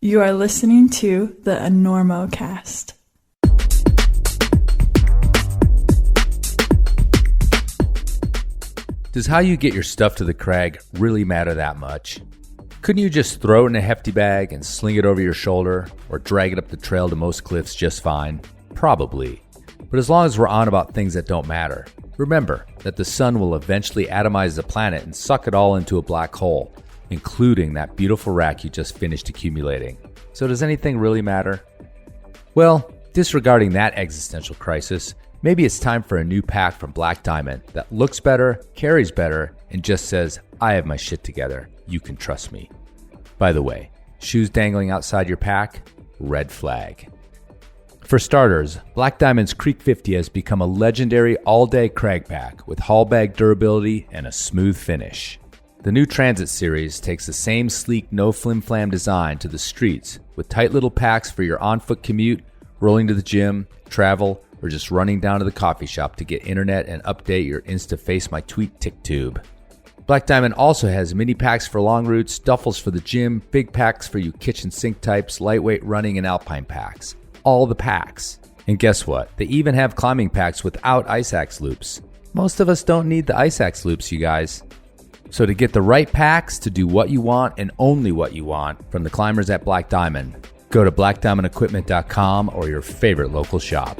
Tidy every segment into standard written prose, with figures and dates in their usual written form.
You are listening to the Enormocast. Does how you get your stuff to the crag really matter that much? Couldn't you just throw it in a hefty bag and sling it over your shoulder, or drag it up the trail to most cliffs just fine? Probably. But as long as we're on about things that don't matter, remember that the sun will eventually atomize the planet and suck it all into a black hole, including that beautiful rack you just finished accumulating. So does anything really matter? Well, disregarding that existential crisis, maybe it's time for a new pack from Black Diamond that looks better, carries better, and just says, I have my shit together. You can trust me. By the way, shoes dangling outside your pack? Red flag. For starters, Black Diamond's Creek 50 has become a legendary all-day crag pack with haul bag durability and a smooth finish. The new Transit series takes the same sleek, no flim-flam design to the streets with tight little packs for your on-foot commute, rolling to the gym, travel, or just running down to the coffee shop to get internet and update your Insta-Face My Tweet tick tube. Black Diamond also has mini packs for long routes, duffels for the gym, big packs for you kitchen sink types, lightweight running and alpine packs. All the packs. And guess what? They even have climbing packs without ice axe loops. Most of us don't need the ice axe loops, you guys. So to get the right packs to do what you want and only what you want from the climbers at Black Diamond, go to blackdiamondequipment.com or your favorite local shop.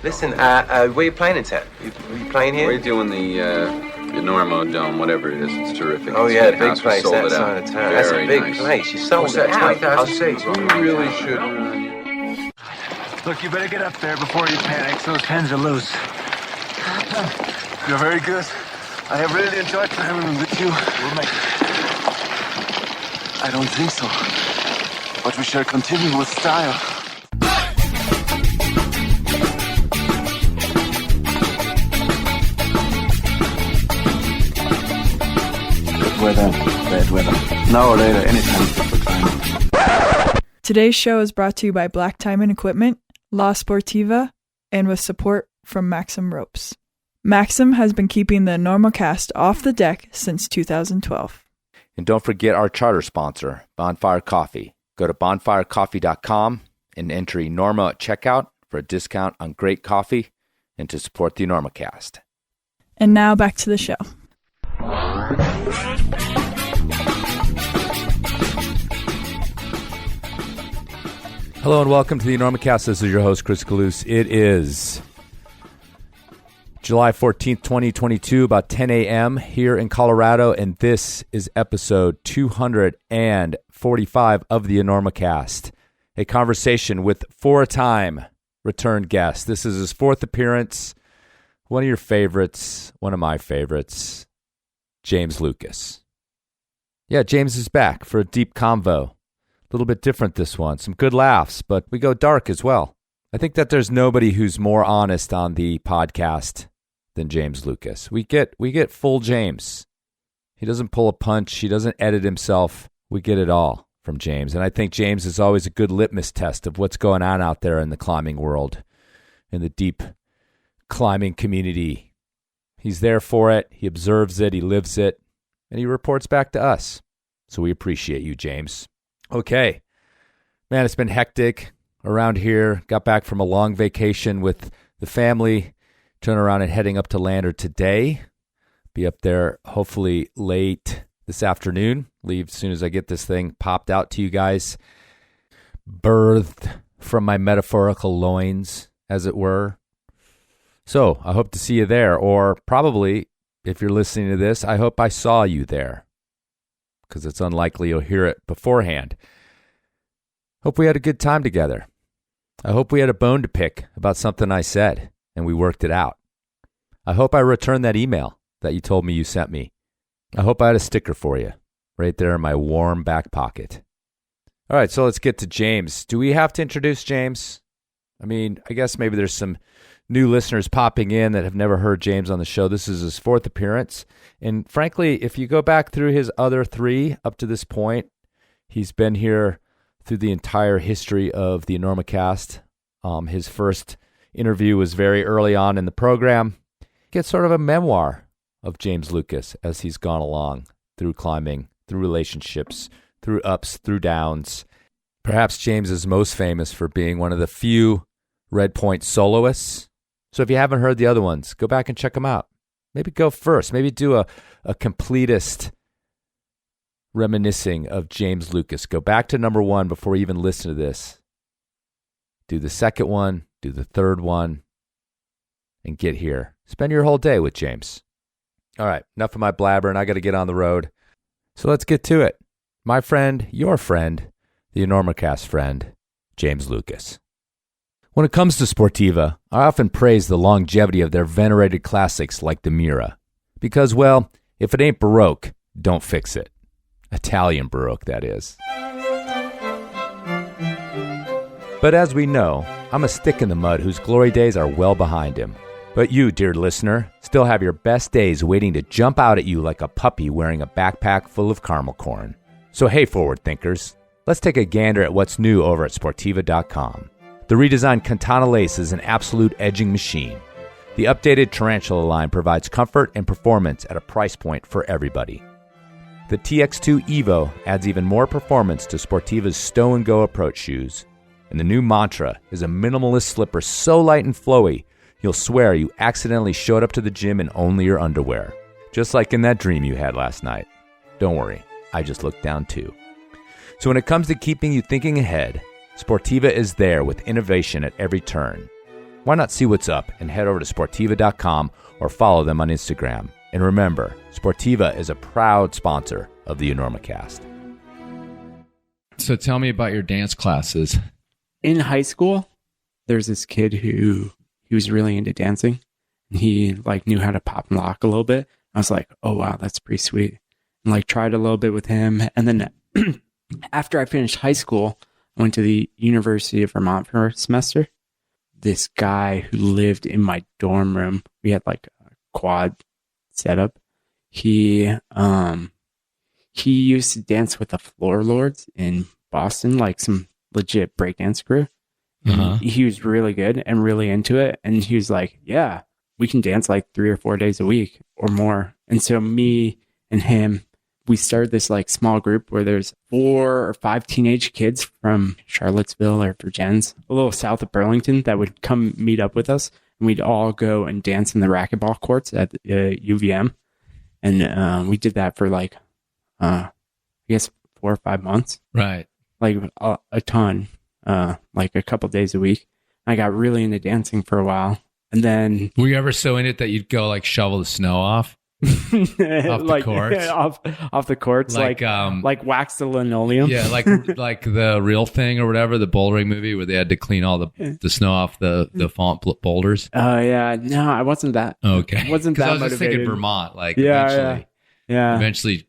Listen, where are you playing in town? You playing here? We're doing the Enormo Dome, whatever it is. It's terrific. Oh, It's yeah, big big house. We place sold it outside out. of town. That's a Very big nice. place. You sold it out. 20,000 seats. You really should. Look, you better get up there before you panic. Those pens are loose. You're very good. I have really enjoyed climbing with you. We'll make it. I don't think so. But we shall continue with style. Bad weather. Now or later, anytime for climbing. Today's show is brought to you by Black Diamond Equipment, La Sportiva, and with support from Maxim Ropes. Maxim has been keeping the Enormocast off the deck since 2012. And don't forget our charter sponsor, Bonfire Coffee. Go to bonfirecoffee.com and enter Enormo at checkout for a discount on great coffee and to support the Enormocast. And now back to the show. Hello and welcome to the Enormocast. This is your host, Chris Kalous. It is July 14th, 2022, about 10 a.m. here in Colorado, and this is episode 245 of the Enormocast, a conversation with four-time return guest. This is his fourth appearance, one of your favorites, one of my favorites, James Lucas. Yeah, James is back for a deep convo. A little bit different this one. Some good laughs, but we go dark as well. I think that there's nobody who's more honest on the podcast than James Lucas. We get full James. He doesn't pull a punch. He doesn't edit himself. We get it all from James. And I think James is always a good litmus test of what's going on out there in the climbing world, in the deep climbing community. He's there for it. He observes it. He lives it. And he reports back to us. So we appreciate you, James. Okay. Man, it's been hectic around here. Got back from a long vacation with the family. Turn around and heading up to Lander today. Be up there hopefully late this afternoon. Leave as soon as I get this thing popped out to you guys. Birthed from my metaphorical loins, as it were. So I hope to see you there. Or probably, if you're listening to this, I hope I saw you there, because it's unlikely you'll hear it beforehand. Hope we had a good time together. I hope we had a bone to pick about something I said, and we worked it out. I hope I returned that email that you told me you sent me. I hope I had a sticker for you right there in my warm back pocket. All right, so let's get to James. Do we have to introduce James? I mean, I guess maybe there's some new listeners popping in that have never heard James on the show. This is his fourth appearance. And frankly, if you go back through his other three up to this point, he's been here through the entire history of the Enormocast. His first interview was very early on in the program. Get sort of a memoir of James Lucas as he's gone along through climbing, through relationships, through ups, through downs. Perhaps James is most famous for being one of the few Red Point soloists. So if you haven't heard the other ones, go back and check them out. Maybe go first. Maybe do a completist reminiscing of James Lucas. Go back to number 1 before you even listen to this. Do the second one, do the third one, and get here. Spend your whole day with James. All right, enough of my blabbering. I got to get on the road. So let's get to it. My friend, your friend, the Enormocast friend, James Lucas. When it comes to Sportiva, I often praise the longevity of their venerated classics like the Mira. Because, well, if it ain't Baroque, don't fix it. Italian Baroque, that is. But as we know, I'm a stick in the mud whose glory days are well behind him. But you, dear listener, still have your best days waiting to jump out at you like a puppy wearing a backpack full of caramel corn. So hey, forward thinkers, let's take a gander at what's new over at Sportiva.com. The redesigned Cantana lace is an absolute edging machine. The updated Tarantula line provides comfort and performance at a price point for everybody. The TX2 Evo adds even more performance to Sportiva's stow-and-go approach shoes. And the new Mantra is a minimalist slipper so light and flowy, you'll swear you accidentally showed up to the gym in only your underwear. Just like in that dream you had last night. Don't worry, I just looked down too. So when it comes to keeping you thinking ahead, Sportiva is there with innovation at every turn. Why not see what's up and head over to Sportiva.com or follow them on Instagram. And remember, Sportiva is a proud sponsor of the Enormocast. So tell me about your dance classes. In high school, there's this kid who he was really into dancing. He like knew how to pop and lock a little bit. I was like, oh wow, that's pretty sweet. And like tried a little bit with him. And then after I finished high school, I went to the University of Vermont for a semester. This guy who lived in my dorm room, we had like a quad setup. He used to dance with the Floor Lords in Boston, like some legit breakdance crew. Uh-huh. He was really good and really into it. And he was like, yeah, we can dance like 3 or 4 days a week or more. And so me and him, we started this like small group where there's 4 or 5 teenage kids from Charlottesville or Virgins, a little south of Burlington, that would come meet up with us. And we'd all go and dance in the racquetball courts at UVM. And we did that for like, I guess 4 or 5 months. Right. Like a ton, like a couple days a week. I got really into dancing for a while. And then... Were you ever so in it that you'd go like shovel the snow off? Off the courts? Off the courts, like wax the linoleum. Yeah, like the Real Thing or whatever, the bouldering movie where they had to clean all the snow off the font boulders. Oh, yeah. No, I wasn't that. Okay. Wasn't that I was motivated. just thinking Vermont, like eventually,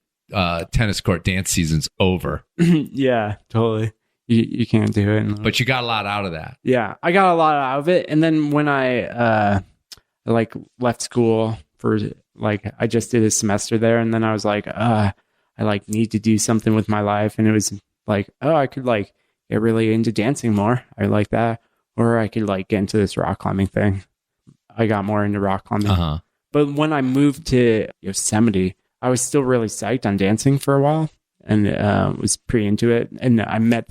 tennis court dance season's over. Yeah, totally. You can't do it. But you got a lot out of that. Yeah, I got a lot out of it. And then when I left school for like, I just did a semester there, and then I was like, I like need to do something with my life. And it was like, oh, I could like get really into dancing more. I like that. Or I could like get into this rock climbing thing. I got more into rock climbing. Uh-huh. But when I moved to Yosemite, I was still really psyched on dancing for a while, and was pretty into it. And I met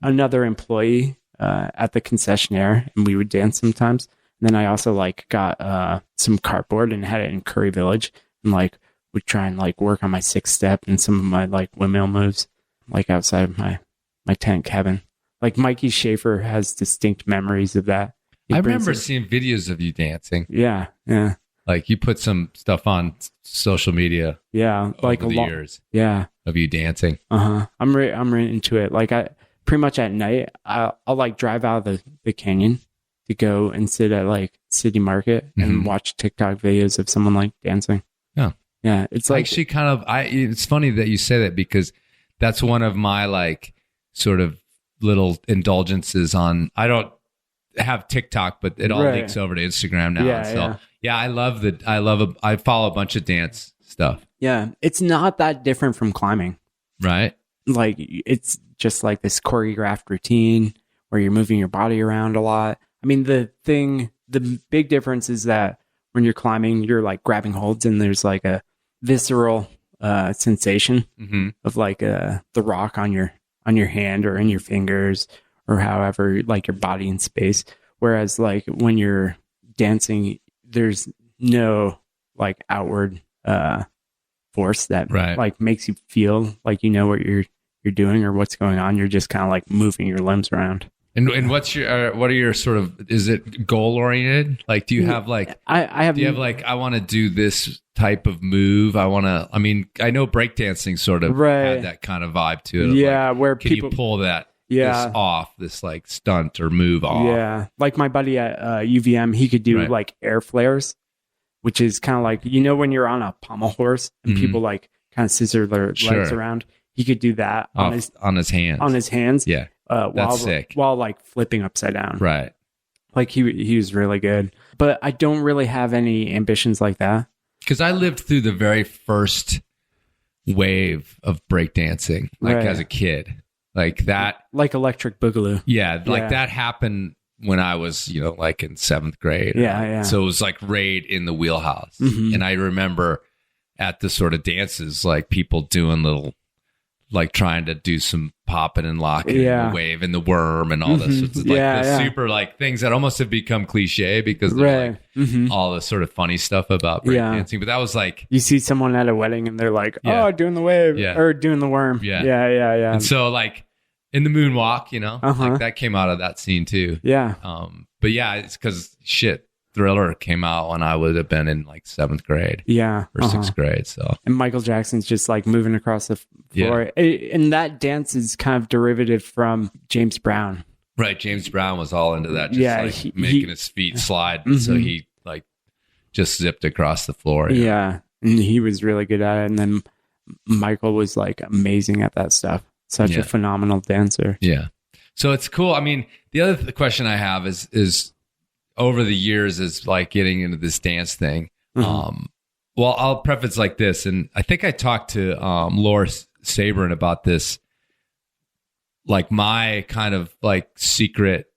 another employee at the concessionaire, and we would dance sometimes. And then I also like got some cardboard and had it in Curry Village, and like would try and like work on my 6 step and some of my like windmill moves, like outside of my tent cabin. Like Mikey Schaefer has distinct memories of that. I remember seeing videos of you dancing. Yeah. Like you put some stuff on social media. Yeah, like over the years. Yeah, of you dancing. I'm really into it. Like I pretty much at night, I'll like drive out of the canyon to go and sit at like City Market and watch TikTok videos of someone like dancing. Yeah. It's like actually kind of. It's funny that you say that because that's one of my like sort of little indulgences on. I don't have TikTok, but it all links over to Instagram now. Yeah, I follow a bunch of dance stuff. Yeah, it's not that different from climbing. Right. Like it's just like this choreographed routine where you're moving your body around a lot. I mean, the big difference is that when you're climbing, you're like grabbing holds and there's like a visceral sensation of like the rock on your hand or in your fingers or however, like your body in space. Whereas like when you're dancing, there's no like outward force that like makes you feel like you know what you're doing or what's going on. You're just kind of like moving your limbs around. And what's your what are your sort of, is it goal oriented? Like, do you have like I want to do this type of move? I know breakdancing sort of had that kind of vibe to it. Yeah, like, where can people you pull that this off, this like stunt or move off? Yeah, like my buddy at UVM, he could do like air flares, which is kind of like, you know, when you're on a pommel horse and people like kind of scissor their legs around. He could do that on his hands. Yeah. That's sick. While like flipping upside down. Right. Like he was really good. But I don't really have any ambitions like that. Because I lived through the very first wave of breakdancing, like as a kid. Like that. Like Electric Boogaloo. Yeah. Like that happened when I was, you know, like in 7th grade. Yeah. So it was like right in the wheelhouse. And I remember at the sort of dances, like people doing little, like trying to do some popping and locking and the wave and the worm and all this. It's like the super like things that almost have become cliche because they're like all the sort of funny stuff about breakdancing. But that was like, you see someone at a wedding and they're like, oh, doing the wave or doing the worm. Yeah. And so like in the moonwalk, you know, like that came out of that scene too. Yeah. But yeah, it's because Thriller came out when I would have been in like 7th grade. Yeah. Or 6th grade. So, and Michael Jackson's just like moving across the floor. And that dance is kind of derivative from James Brown. Right. James Brown was all into that. Just making his feet slide. So he like just zipped across the floor. Yeah. And he was really good at it. And then Michael was like amazing at that stuff. Such a phenomenal dancer. Yeah. So it's cool. I mean, the other question I have is over the years is like getting into this dance thing. Well, I'll preface like this, and I think I talked to Laura Sabrin about this, like my kind of like secret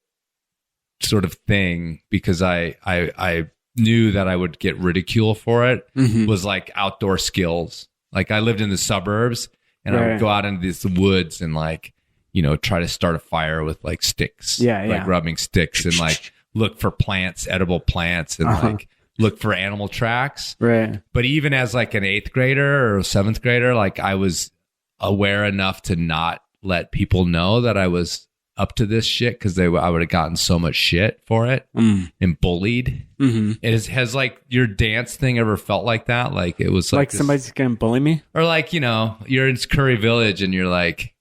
sort of thing, because I knew that I would get ridicule for it, was like outdoor skills. Like I lived in the suburbs and I would go out into these woods and like, you know, try to start a fire with like sticks, like rubbing sticks and like look for plants, edible plants, and like look for animal tracks. Right. But even as like an 8th grader or 7th grader, like I was aware enough to not let people know that I was up to this shit, because I would have gotten so much shit for it and bullied. It has like your dance thing ever felt like that? Like it was like somebody's gonna bully me, or like, you know, you're in Curry Village and you're like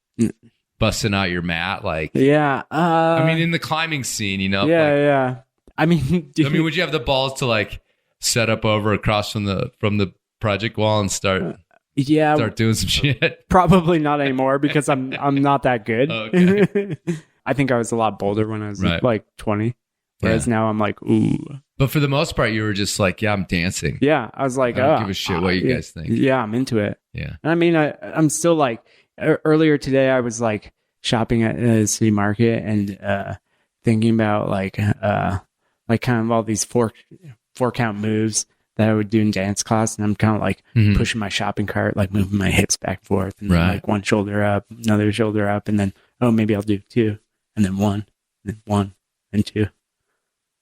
busting out your mat, like I mean, in the climbing scene, you know, I mean, would you have the balls to like set up over across from the project wall and start doing some shit? Probably not anymore, because I'm not that good. Okay. I think I was a lot bolder when I was like 20, whereas now I'm like, ooh. But for the most part, you were just like, I'm dancing. Yeah, I was like, I don't give a shit what you guys think. Yeah, I'm into it. Yeah, and I mean, I'm still like. Earlier today, I was like shopping at the city market and thinking about like kind of all these four count moves that I would do in dance class, and I'm kind of like pushing my shopping cart, like moving my hips back and forth, and then, like one shoulder up, another shoulder up, and then maybe I'll do 2, and then 1, and then 1 and 2.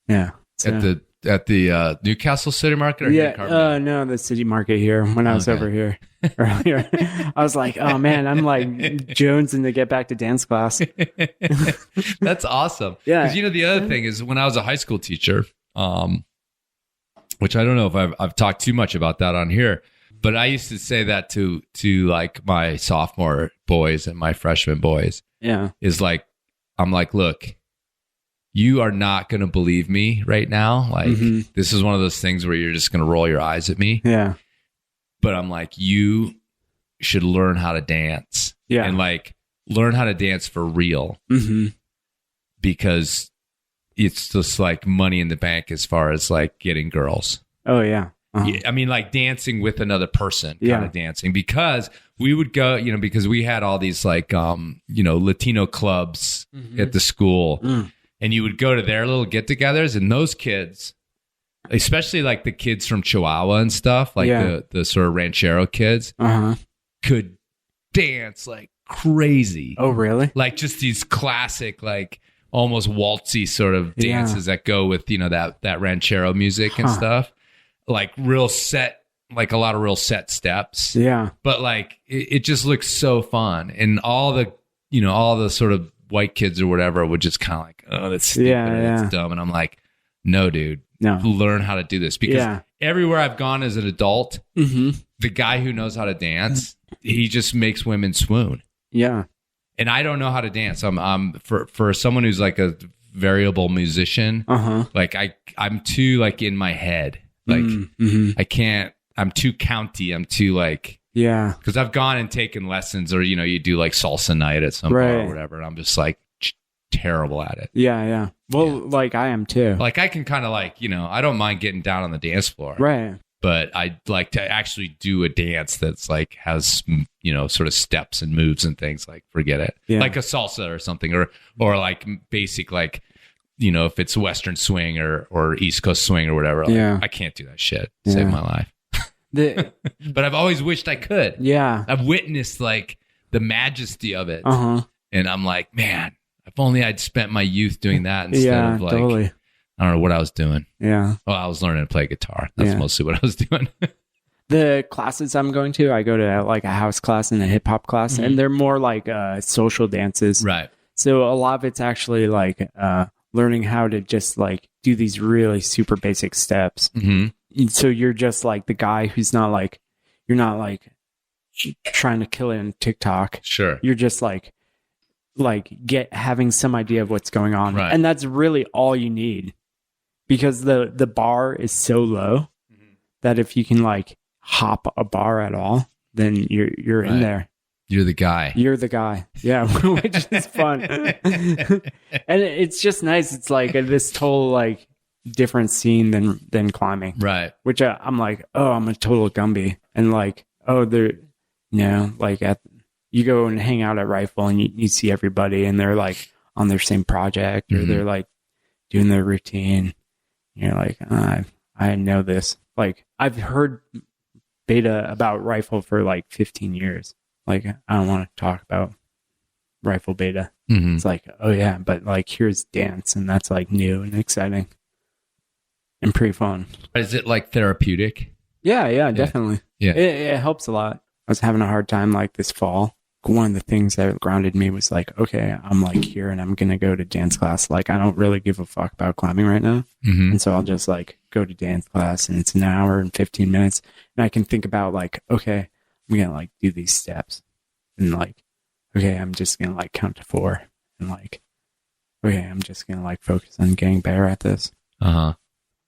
Yeah. So, at the Newcastle City Market, or no, the city market here. When I was over here earlier, I was like, oh man, I'm like jonesing to get back to dance class. That's awesome. Yeah, because you know the other thing is, when I was a high school teacher, which I don't know if I've talked too much about that on here, but I used to say that to like my sophomore boys and my freshman boys. Yeah, is like, I'm like, look, you are not going to believe me right now. Like, this is one of those things where you're just going to roll your eyes at me. Yeah. But I'm like, you should learn how to dance. Yeah. And like, learn how to dance for real. Because it's just like money in the bank as far as like getting girls. Oh, yeah. I mean, like dancing with another person kind of dancing, because we would go, you know, because we had all these like, you know, Latino clubs at the school. and you would go to their little get-togethers, and those kids, especially like the kids from Chihuahua and stuff, like the sort of ranchero kids, could dance like crazy. Oh, really? Like just these classic, like almost waltzy sort of dances that go with, that ranchero music and stuff. Like real set, like a lot of real set steps. Yeah. But like it just looks so fun. And all the sort of white kids or whatever would just kind of like, oh, that's stupid. That's dumb. And I'm like, no, dude. No. Learn how to do this. Because everywhere I've gone as an adult, the guy who knows how to dance, he just makes women swoon. Yeah. And I don't know how to dance. I'm for someone who's like a variable musician, like I'm too like in my head. Like I can't, I'm too county. I'm too like, because I've gone and taken lessons, or you do like salsa night at some bar or whatever, and I'm just like terrible at it. Yeah. Well, like I am too. Like I can kind of like, I don't mind getting down on the dance floor. Right. But I'd like to actually do a dance that's like has, sort of steps and moves and things. Like forget it. Yeah. Like a salsa or something, or like basic, like, if it's Western swing or East Coast swing or whatever. Like, I can't do that shit. Save my life. But I've always wished I could. Yeah. I've witnessed like the majesty of it. And I'm like, man, if only I'd spent my youth doing that instead of like, totally. I don't know what I was doing. Yeah. Well, I was learning to play guitar. That's mostly what I was doing. The classes I'm going to, I go to like a house class and a hip hop class, and they're more like social dances. Right. So a lot of it's actually like learning how to just like do these really super basic steps. So you're just like the guy who's not like, you're not like trying to kill it in TikTok. Sure. You're just like having some idea of what's going on. Right. And that's really all you need, because the bar is so low that if you can like hop a bar at all, then you're in there. You're the guy. You're the guy. Yeah. Which is fun. And it's just nice. It's like this total like different scene than climbing. Right. Which I'm like, oh, I'm a total Gumby. And like, oh, they're, like you go and hang out at Rifle and you see everybody and they're like on their same project, or they're like doing their routine. You're like, I know this. Like I've heard beta about Rifle for like 15 years. Like I don't want to talk about Rifle beta. It's like, oh yeah, but like here's dance, and that's like new and exciting and pretty fun. Is it like therapeutic? Yeah, definitely. Yeah. It helps a lot. I was having a hard time like this fall. One of the things that grounded me was like, okay, I'm like here and I'm going to go to dance class. Like, I don't really give a fuck about climbing right now. And so I'll just like go to dance class, and it's an hour and 15 minutes. And I can think about like, okay, I'm going to like do these steps, and like, okay, I'm just going to like count to 4, and like, okay, I'm just going to like focus on getting better at this. And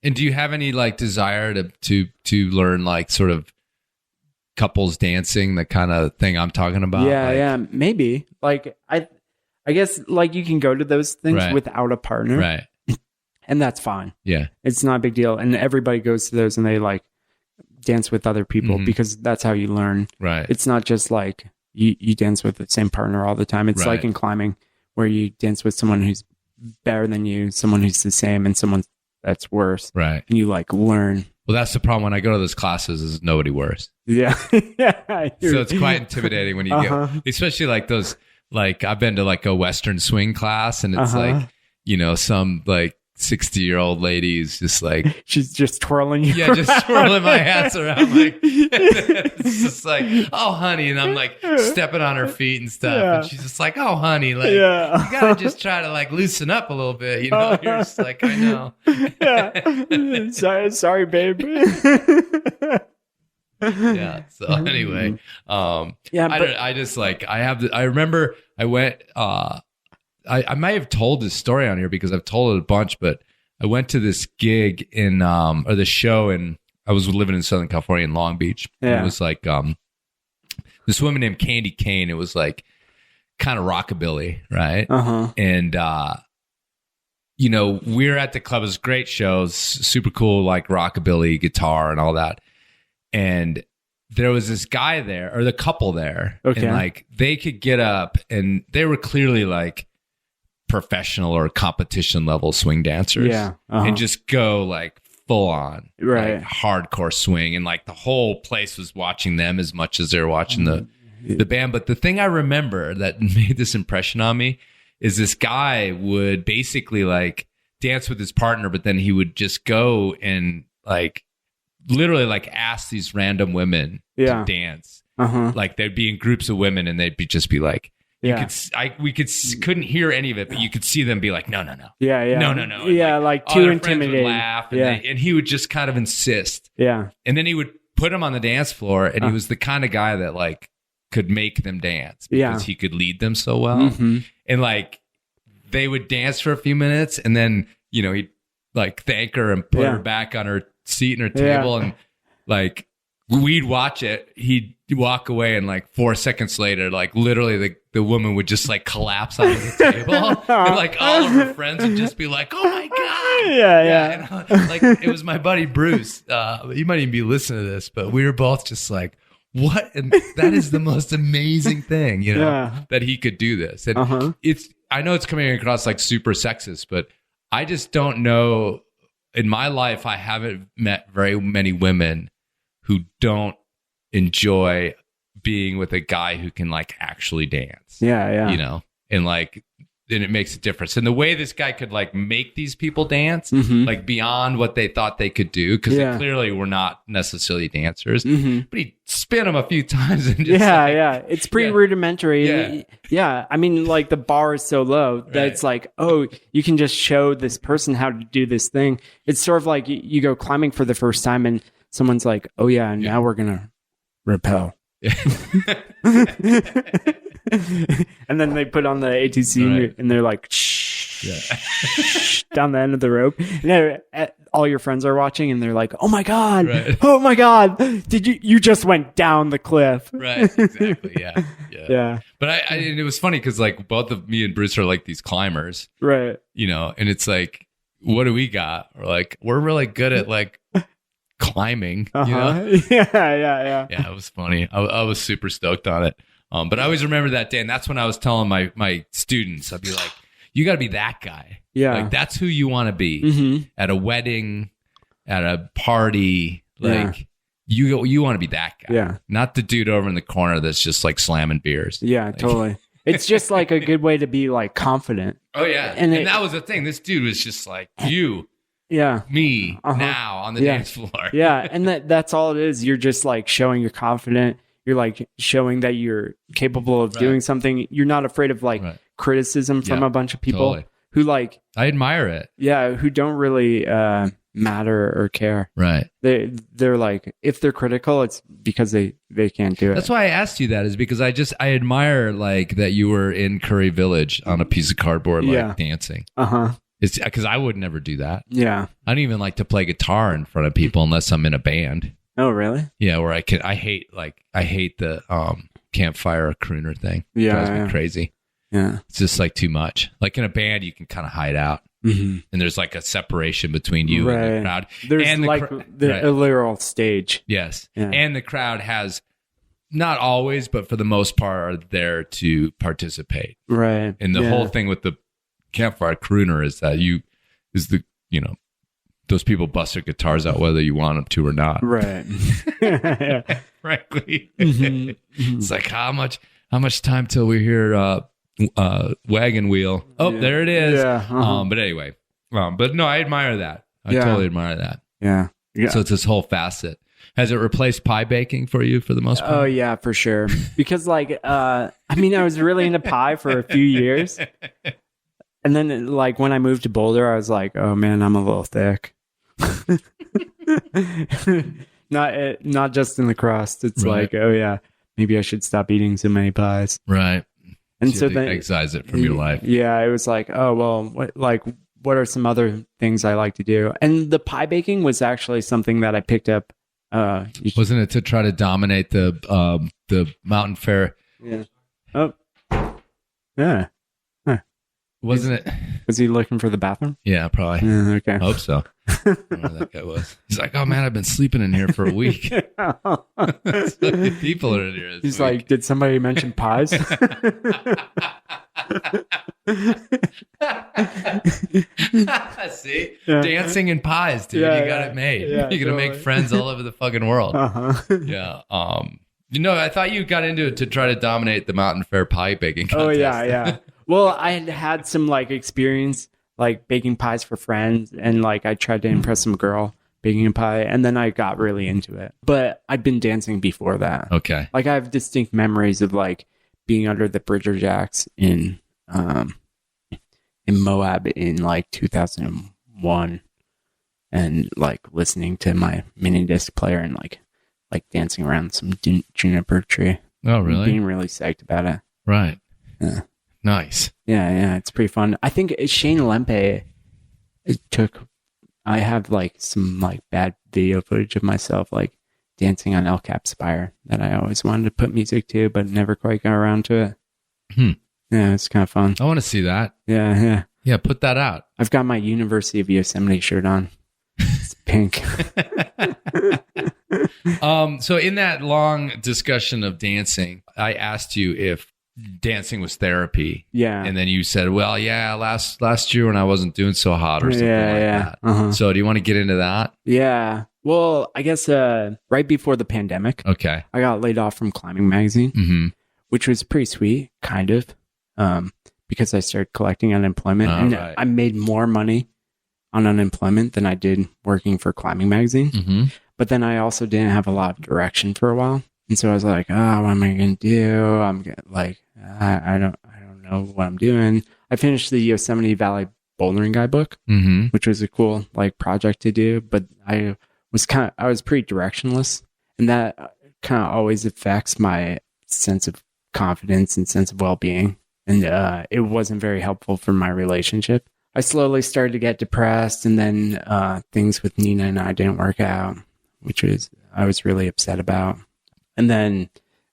do you have any like desire to learn like sort of couples dancing, the kind of thing I'm talking about? Yeah, maybe. Like I guess like you can go to those things without a partner, right? And that's fine. Yeah, it's not a big deal. And everybody goes to those and they like dance with other people because that's how you learn. Right. It's not just like you dance with the same partner all the time. It's like in climbing where you dance with someone who's better than you, someone who's the same, and someone that's worse. Right. And you like learn. Well, that's the problem when I go to those classes, is nobody worse. Yeah. So it's quite intimidating when you get, especially like those, like I've been to like a Western swing class, and it's like, some like 60-year-old lady is just like, she's just twirling you. Yeah, just twirling my hats around. Like, it's just like, oh, honey. And I'm like stepping on her feet and stuff. Yeah. And she's just like, oh, honey, like, you gotta just try to like loosen up a little bit. You're just like, I know. Sorry, babe. Yeah. So anyway, I just like, I remember I went, I might have told this story on here because I've told it a bunch, but I went to this gig or the show, and I was living in Southern California in Long Beach. Yeah. It was like, this woman named Candy Kane. It was like kind of rockabilly. Right. And, we're at the club. It was a great show. Super cool, like rockabilly guitar and all that. And there was this guy there, or the couple there. Okay. And like they could get up, and they were clearly like professional or competition level swing dancers. Yeah. And just go like full on, right, like, hardcore swing. And like the whole place was watching them as much as they were watching the band. But the thing I remember that made this impression on me is this guy would basically like dance with his partner, but then he would just go and like literally like ask these random women to dance. Like they'd be in groups of women and they'd just be like, couldn't hear any of it, but you could see them be like, no. Yeah. No. Yeah. Like too intimidating. Laugh and he would just kind of insist. Yeah. And then he would put him on the dance floor, and he was the kind of guy that like could make them dance because he could lead them so well. And like they would dance for a few minutes, and then, you know, he'd like thank her and put her back on her seat and her table, and like we'd watch it. He'd walk away, and like 4 seconds later, like literally the woman would just like collapse on the table, and like all of her friends would just be like, "Oh my god!" Yeah. And, like it was my buddy Bruce. You might even be listening to this, but we were both just like, "What?" And that is the most amazing thing, you know, that he could do this. And I know it's coming across like super sexist, but I just don't know. In my life, I haven't met very many women who don't enjoy being with a guy who can like actually dance. Yeah. You know, and like, then it makes a difference. And the way this guy could like make these people dance, like beyond what they thought they could do, because they clearly were not necessarily dancers, but he'd spin them a few times and just it's pretty rudimentary. Yeah. I mean, like the bar is so low that it's like, oh, you can just show this person how to do this thing. It's sort of like you go climbing for the first time and someone's like, oh yeah, now we're gonna rappel. And then they put on the ATC and they're like down the end of the rope, and all your friends are watching and they're like, oh my god, did you just went down the cliff. Exactly. Yeah. But I it was funny because like both of me and Bruce are like these climbers, right? You know, and it's like, what do we got? We're really good at like climbing, you know? Yeah, it was funny. I was super stoked on it. But I always remember that day, and that's when I was telling my students, I'd be like, you got to be that guy. Yeah. Like, that's who you want to be at a wedding, at a party. Like, you want to be that guy. Yeah. Not the dude over in the corner that's just, like, slamming beers. Yeah, like, totally. It's just, like, a good way to be, like, confident. Oh, yeah. And that was the thing. This dude was just like, you. Yeah. Me. Now on the dance floor. Yeah. And that's all it is. You're just, like, showing you're confident. You're like showing that you're capable of doing something. You're not afraid of like criticism from a bunch of people who like, I admire it. Yeah. Who don't really matter or care. Right. They're like, if they're critical, it's because they can't do it. That's why I asked you that, is because I admire like that you were in Curry Village on a piece of cardboard, like dancing. It's because I would never do that. Yeah. I don't even like to play guitar in front of people unless I'm in a band. Oh, really? Yeah, where I hate the campfire crooner thing. It drives me crazy. Yeah. It's just like too much. Like in a band, you can kind of hide out. And there's like a separation between you and the crowd. There's and a literal stage. Yes. Yeah. And the crowd has, not always, but for the most part, are there to participate. Right. And the whole thing with the campfire crooner is that those people bust their guitars out whether you want them to or not. Right. Frankly. It's like, how much time till we hear Wagon Wheel? Oh, there it is. Yeah. But anyway. But no, I admire that. I totally admire that. Yeah. So it's this whole facet. Has it replaced pie baking for you for the most part? Oh yeah, for sure. Because like I was really into pie for a few years. And then like when I moved to Boulder, I was like, oh man, I'm a little thick. Not just in the crust. It's like, oh yeah, maybe I should stop eating so many pies. Right. And so then excise it from your life. Yeah, it was like, oh well, what are some other things I like to do? And the pie baking was actually something that I picked up. Wasn't it to try to dominate the mountain fair? Yeah. Oh. Yeah. Wasn't it? Was he looking for the bathroom? Yeah, probably. Okay. I hope so. I don't know who that guy was. He's like, oh man, I've been sleeping in here for a week. So many people are in here. He's like, did somebody mention pies? See? Dancing and pies, dude. You got it made. Yeah, You're going to make friends all over the fucking world. Yeah. I thought you got into it to try to dominate the Mountain Fair pie baking contest. Oh, yeah. Well, I had some like experience like baking pies for friends, and like I tried to impress some girl baking a pie, and then I got really into it. But I'd been dancing before that. Okay. Like I have distinct memories of like being under the Bridger Jacks in Moab in like 2001, and like listening to my mini disc player and like dancing around some juniper tree. Oh, really? Being really psyched about it. Right. Yeah. Nice. Yeah, it's pretty fun. I think Shane Lempe I have like some like bad video footage of myself like dancing on El Cap Spire that I always wanted to put music to, but never quite got around to it. Yeah, it's kind of fun. I want to see that. Yeah. Yeah, put that out. I've got my University of Yosemite shirt on. It's pink. So in that long discussion of dancing, I asked you if dancing was therapy. Yeah. And then you said, well, yeah, last year when I wasn't doing so hot or something like that. So do you want to get into that? Yeah. Well, I guess right before the pandemic, okay, I got laid off from Climbing Magazine, which was pretty sweet, kind of, because I started collecting unemployment. And right. I made more money on unemployment than I did working for Climbing Magazine. But then I also didn't have a lot of direction for a while. And so I was like, oh, what am I going to do? I don't know what I'm doing. I finished the Yosemite Valley Bouldering Guidebook, which was a cool like project to do, but I was pretty directionless, and that kind of always affects my sense of confidence and sense of well-being. And it wasn't very helpful for my relationship. I slowly started to get depressed, and then things with Nina and I didn't work out, I was really upset about. And then,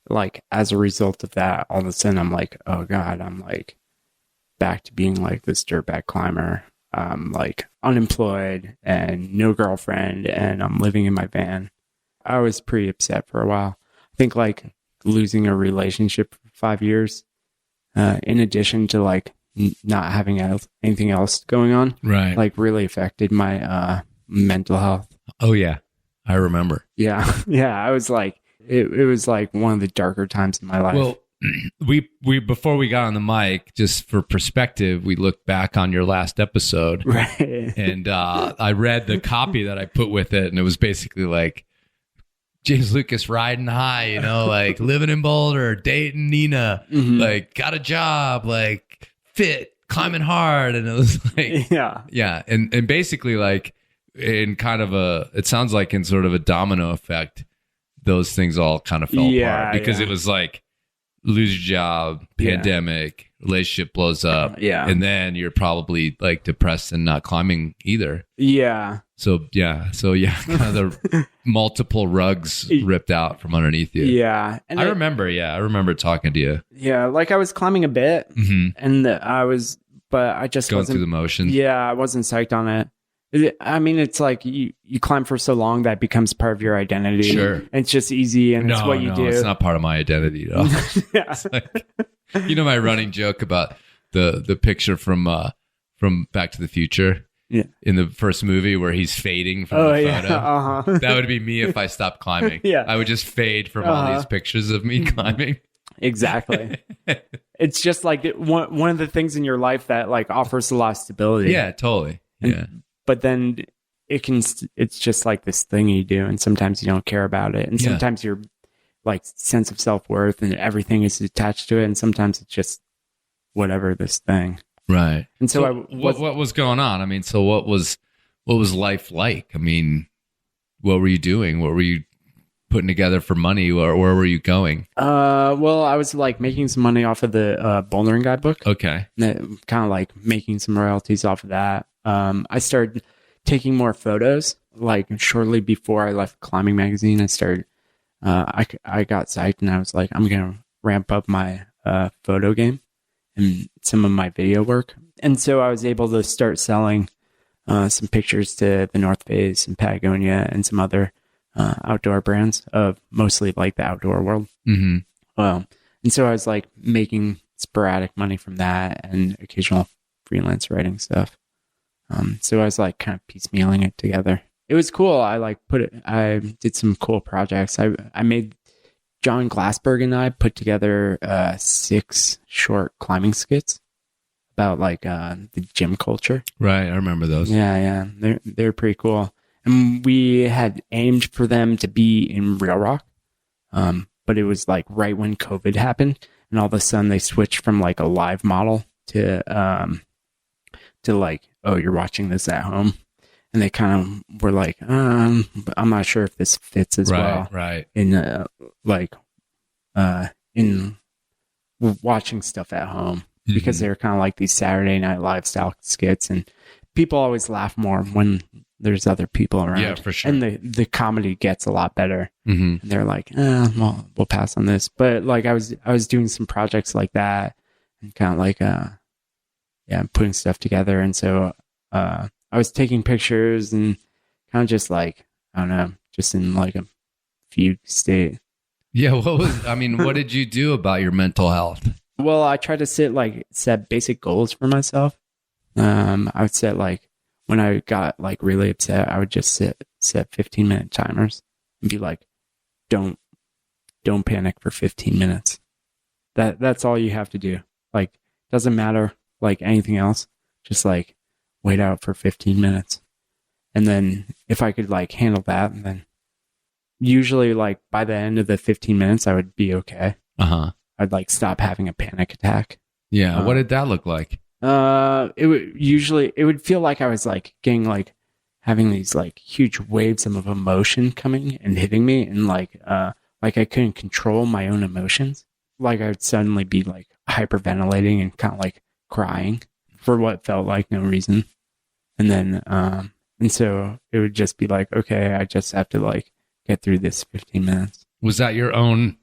like, as a result of that, all of a sudden I'm like, oh God, I'm like back to being like this dirtbag climber. I'm like unemployed and no girlfriend, and I'm living in my van. I was pretty upset for a while. I think like losing a relationship for 5 years, in addition to like not having anything else going on, right, like really affected my mental health. Oh yeah, I remember. Yeah. I was like, it was like one of the darker times in my life. Well, we before we got on the mic, just for perspective, we looked back on your last episode, right? And I read the copy that I put with it, and it was basically like James Lucas riding high, like living in Boulder, dating Nina, like got a job, like fit, climbing hard, and it was like yeah, and basically like in kind of it sounds like in sort of a domino effect, those things all kind of fell apart because it was like lose your job, pandemic, relationship blows up, and then you're probably like depressed and not climbing either. So kind of the multiple rugs ripped out from underneath you. And I remember talking to you. Like I was climbing a bit, and but I just going wasn't through the motions. I wasn't psyched on it. I mean, it's like you climb for so long that becomes part of your identity. Sure. And it's just easy, and it's what you do. It's not part of my identity at all. Like, my running joke about the picture from Back to the Future in the first movie where he's fading from the photo. That would be me if I stopped climbing. I would just fade from all these pictures of me climbing. Exactly. It's just like one of the things in your life that like offers a lot of stability. Yeah, totally. But then it's just like this thing you do, and sometimes you don't care about it, and sometimes your like sense of self-worth and everything is attached to it, and sometimes it's just whatever this thing. Right. And so what was going on? I mean, so what was life like? I mean, what were you doing? What were you putting together for money, or where were you going? Well, I was like making some money off of the Bouldering Guidebook. Okay. Kind of like making some royalties off of that. I started taking more photos. Like shortly before I left Climbing Magazine, I started. I got psyched, and I was like, I'm gonna ramp up my photo game and some of my video work. And so I was able to start selling some pictures to the North Face and Patagonia and some other outdoor brands of mostly like the outdoor world. And and so I was like making sporadic money from that and occasional freelance writing stuff. So I was like kind of piecemealing it together. It was cool. I did some cool projects. I made John Glassberg and I put together 6 short climbing skits about like the gym culture. Right, I remember those. Yeah. They're pretty cool. And we had aimed for them to be in Real Rock. But it was like right when COVID happened, and all of a sudden they switched from like a live model to like, oh, you're watching this at home. And they kind of were like, I'm not sure if this fits as well. Right. In in watching stuff at home, because they're kind of like these Saturday Night Live style skits, and people always laugh more when there's other people around. Yeah, for sure. And the comedy gets a lot better. And they're like, well, we'll pass on this. But like I was doing some projects like that, and kind of like putting stuff together. And so I was taking pictures and kind of just like, I don't know, just in like a fugue state. Yeah, what did you do about your mental health? Well, I tried to set basic goals for myself. I would set like, when I got like really upset, I would just set 15-minute timers and be like, don't panic for 15 minutes. That's all you have to do. Like, doesn't matter like anything else. Just like wait out for 15 minutes. And then if I could like handle that, and then usually like by the end of the 15 minutes, I would be okay. I'd like stop having a panic attack. Yeah. What did that look like? It would feel like I was like getting like having these like huge waves of emotion coming and hitting me, and like I couldn't control my own emotions. Like I would suddenly be like hyperventilating and kind of like crying for what felt like no reason. And then and so it would just be like, okay, I just have to like get through this 15 minutes. Was that your own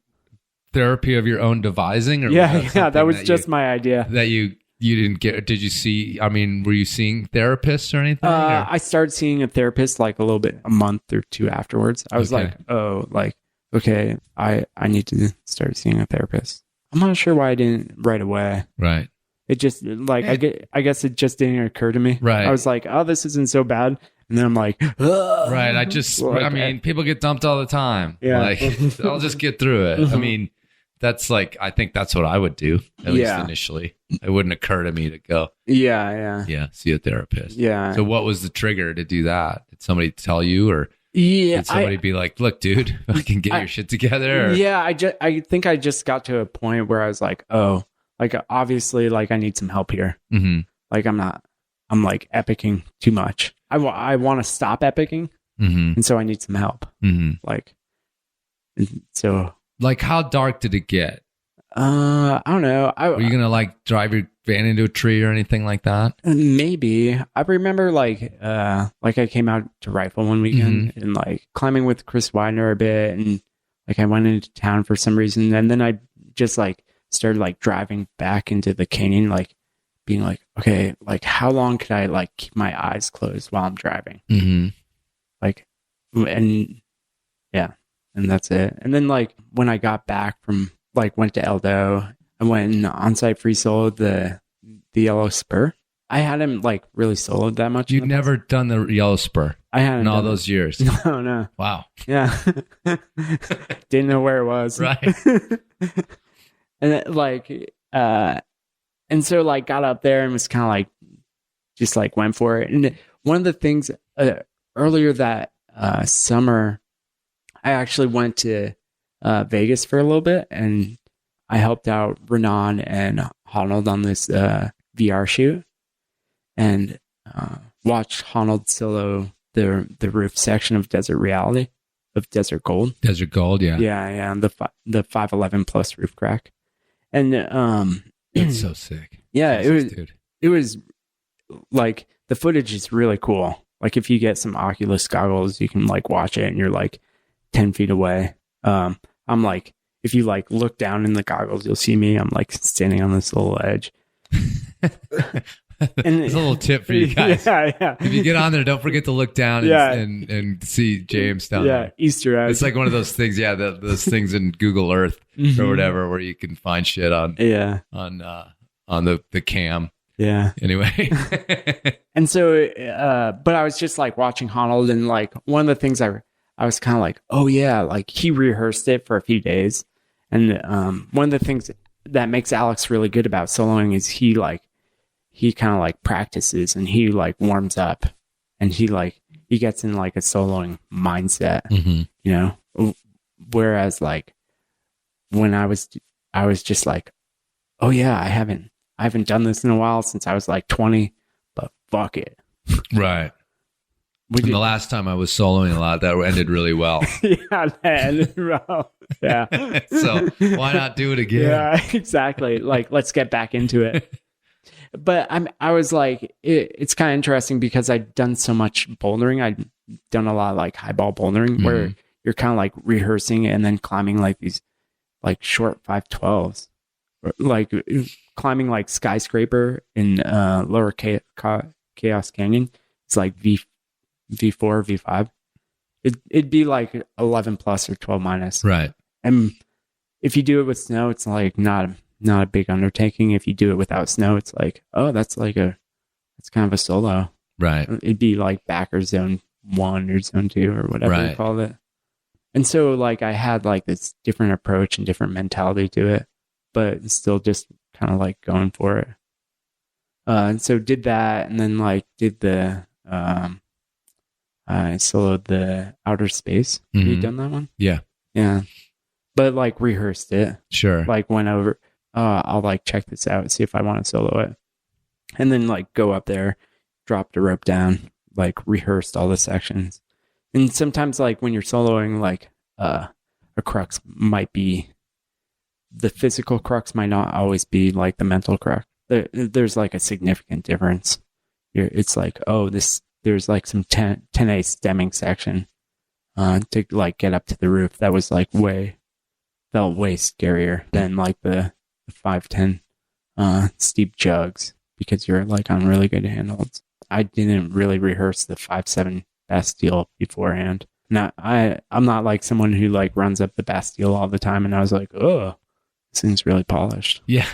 therapy of your own devising? Or that was just my idea. That you didn't get? Did you see? I mean, were you seeing therapists or anything? I started seeing a therapist like a month or 2 afterwards. I was like, oh, like, okay, I need to start seeing a therapist. I'm not sure why I didn't right away. Right. It just like I guess it just didn't occur to me. Right. I was like, oh, this isn't so bad. And then I'm like, ugh. Right. I mean, people get dumped all the time. Yeah. Like, I'll just get through it. I mean, that's like, I think that's what I would do, at least initially. It wouldn't occur to me to go, yeah, see a therapist. Yeah. So what was the trigger to do that? Did somebody tell you, or did somebody be like, look, dude, I can get your shit together? Or? Yeah. I think I just got to a point where I was like, oh, like, obviously, like, I need some help here. Mm-hmm. Like, I'm like epicing too much. I want to stop epicing. Mm-hmm. And so I need some help. Mm-hmm. Like, so. Like, how dark did it get? I don't know. Were you going to like drive your van into a tree or anything like that? Maybe. I remember like I came out to rifle one weekend and like climbing with Chris Widener a bit. And like I went into town for some reason. And then I just like started like driving back into the canyon, like being like, okay, like how long could I like keep my eyes closed while I'm driving? Mm-hmm. Like, and yeah. And that's it. And then like when I got back from like went to Eldo, I went and on-site free soloed the yellow spur. I hadn't like really soloed that much. You'd never done the yellow spur. I hadn't in all those years. No. Wow. Yeah. Didn't know where it was. Right. And it, like and so like got up there and was kind of like just like went for it. And one of the things earlier that summer, I actually went to Vegas for a little bit, and I helped out Renan and Honnold on this VR shoot, and watched Honnold solo the roof section of Desert Reality, of Desert Gold. Desert Gold, yeah. Yeah, the 511 plus roof crack. And it's so sick. Yeah, it was like the footage is really cool. Like if you get some Oculus goggles, you can like watch it and you're like 10 feet away. I'm like, if you like look down in the goggles, you'll see me. I'm like standing on this little edge. And it's a little tip for you guys. Yeah. If you get on there, don't forget to look down and see James down there. Easter eggs. It's like one of those things. Yeah, those things in Google Earth or whatever where you can find shit on the cam. Yeah. Anyway. And so, but I was just like watching Honnold, and like one of the things I was kind of like, oh yeah, like he rehearsed it for a few days. And one of the things that makes Alex really good about soloing is he kind of like practices and he like warms up and he gets in like a soloing mindset, you know, whereas like when I was just like, oh yeah, I haven't done this in a while since I was like 20, but fuck it. Right. And the last time I was soloing a lot, that ended really well. Yeah, that ended well. Yeah. So why not do it again? Yeah, exactly. Like, let's get back into it. But I was like, it's kind of interesting because I'd done so much bouldering. I'd done a lot of like highball bouldering where you're kind of like rehearsing and then climbing like these like short 512s, like climbing like skyscraper in lower Chaos Canyon. It's like V4, V5. It'd be like 11 plus or 12 minus. Right. And if you do it with snow, it's like not a big undertaking. If you do it without snow, it's like, oh, that's kind of a solo. Right. It'd be like backer zone 1 or zone 2 or whatever you call it. And so like I had like this different approach and different mentality to it, but still just kind of like going for it. And so did that, and then like did the I soloed the Outer Space. Have you done that one? Yeah. Yeah. But like rehearsed it. Sure. Like went over, I'll like check this out, see if I want to solo it. And then like go up there, drop the rope down, like rehearsed all the sections. And sometimes like when you're soloing, like a crux might be, the physical crux might not always be like the mental crux. There's like a significant difference. It's like, oh, there's like some 10A stemming section to like get up to the roof. That was like felt way scarier than like the 510 steep jugs because you're like on really good handholds. I didn't really rehearse the 5.7 Bastille beforehand. Now I'm not like someone who like runs up the Bastille all the time, and I was like, oh, this thing's really polished. Yeah,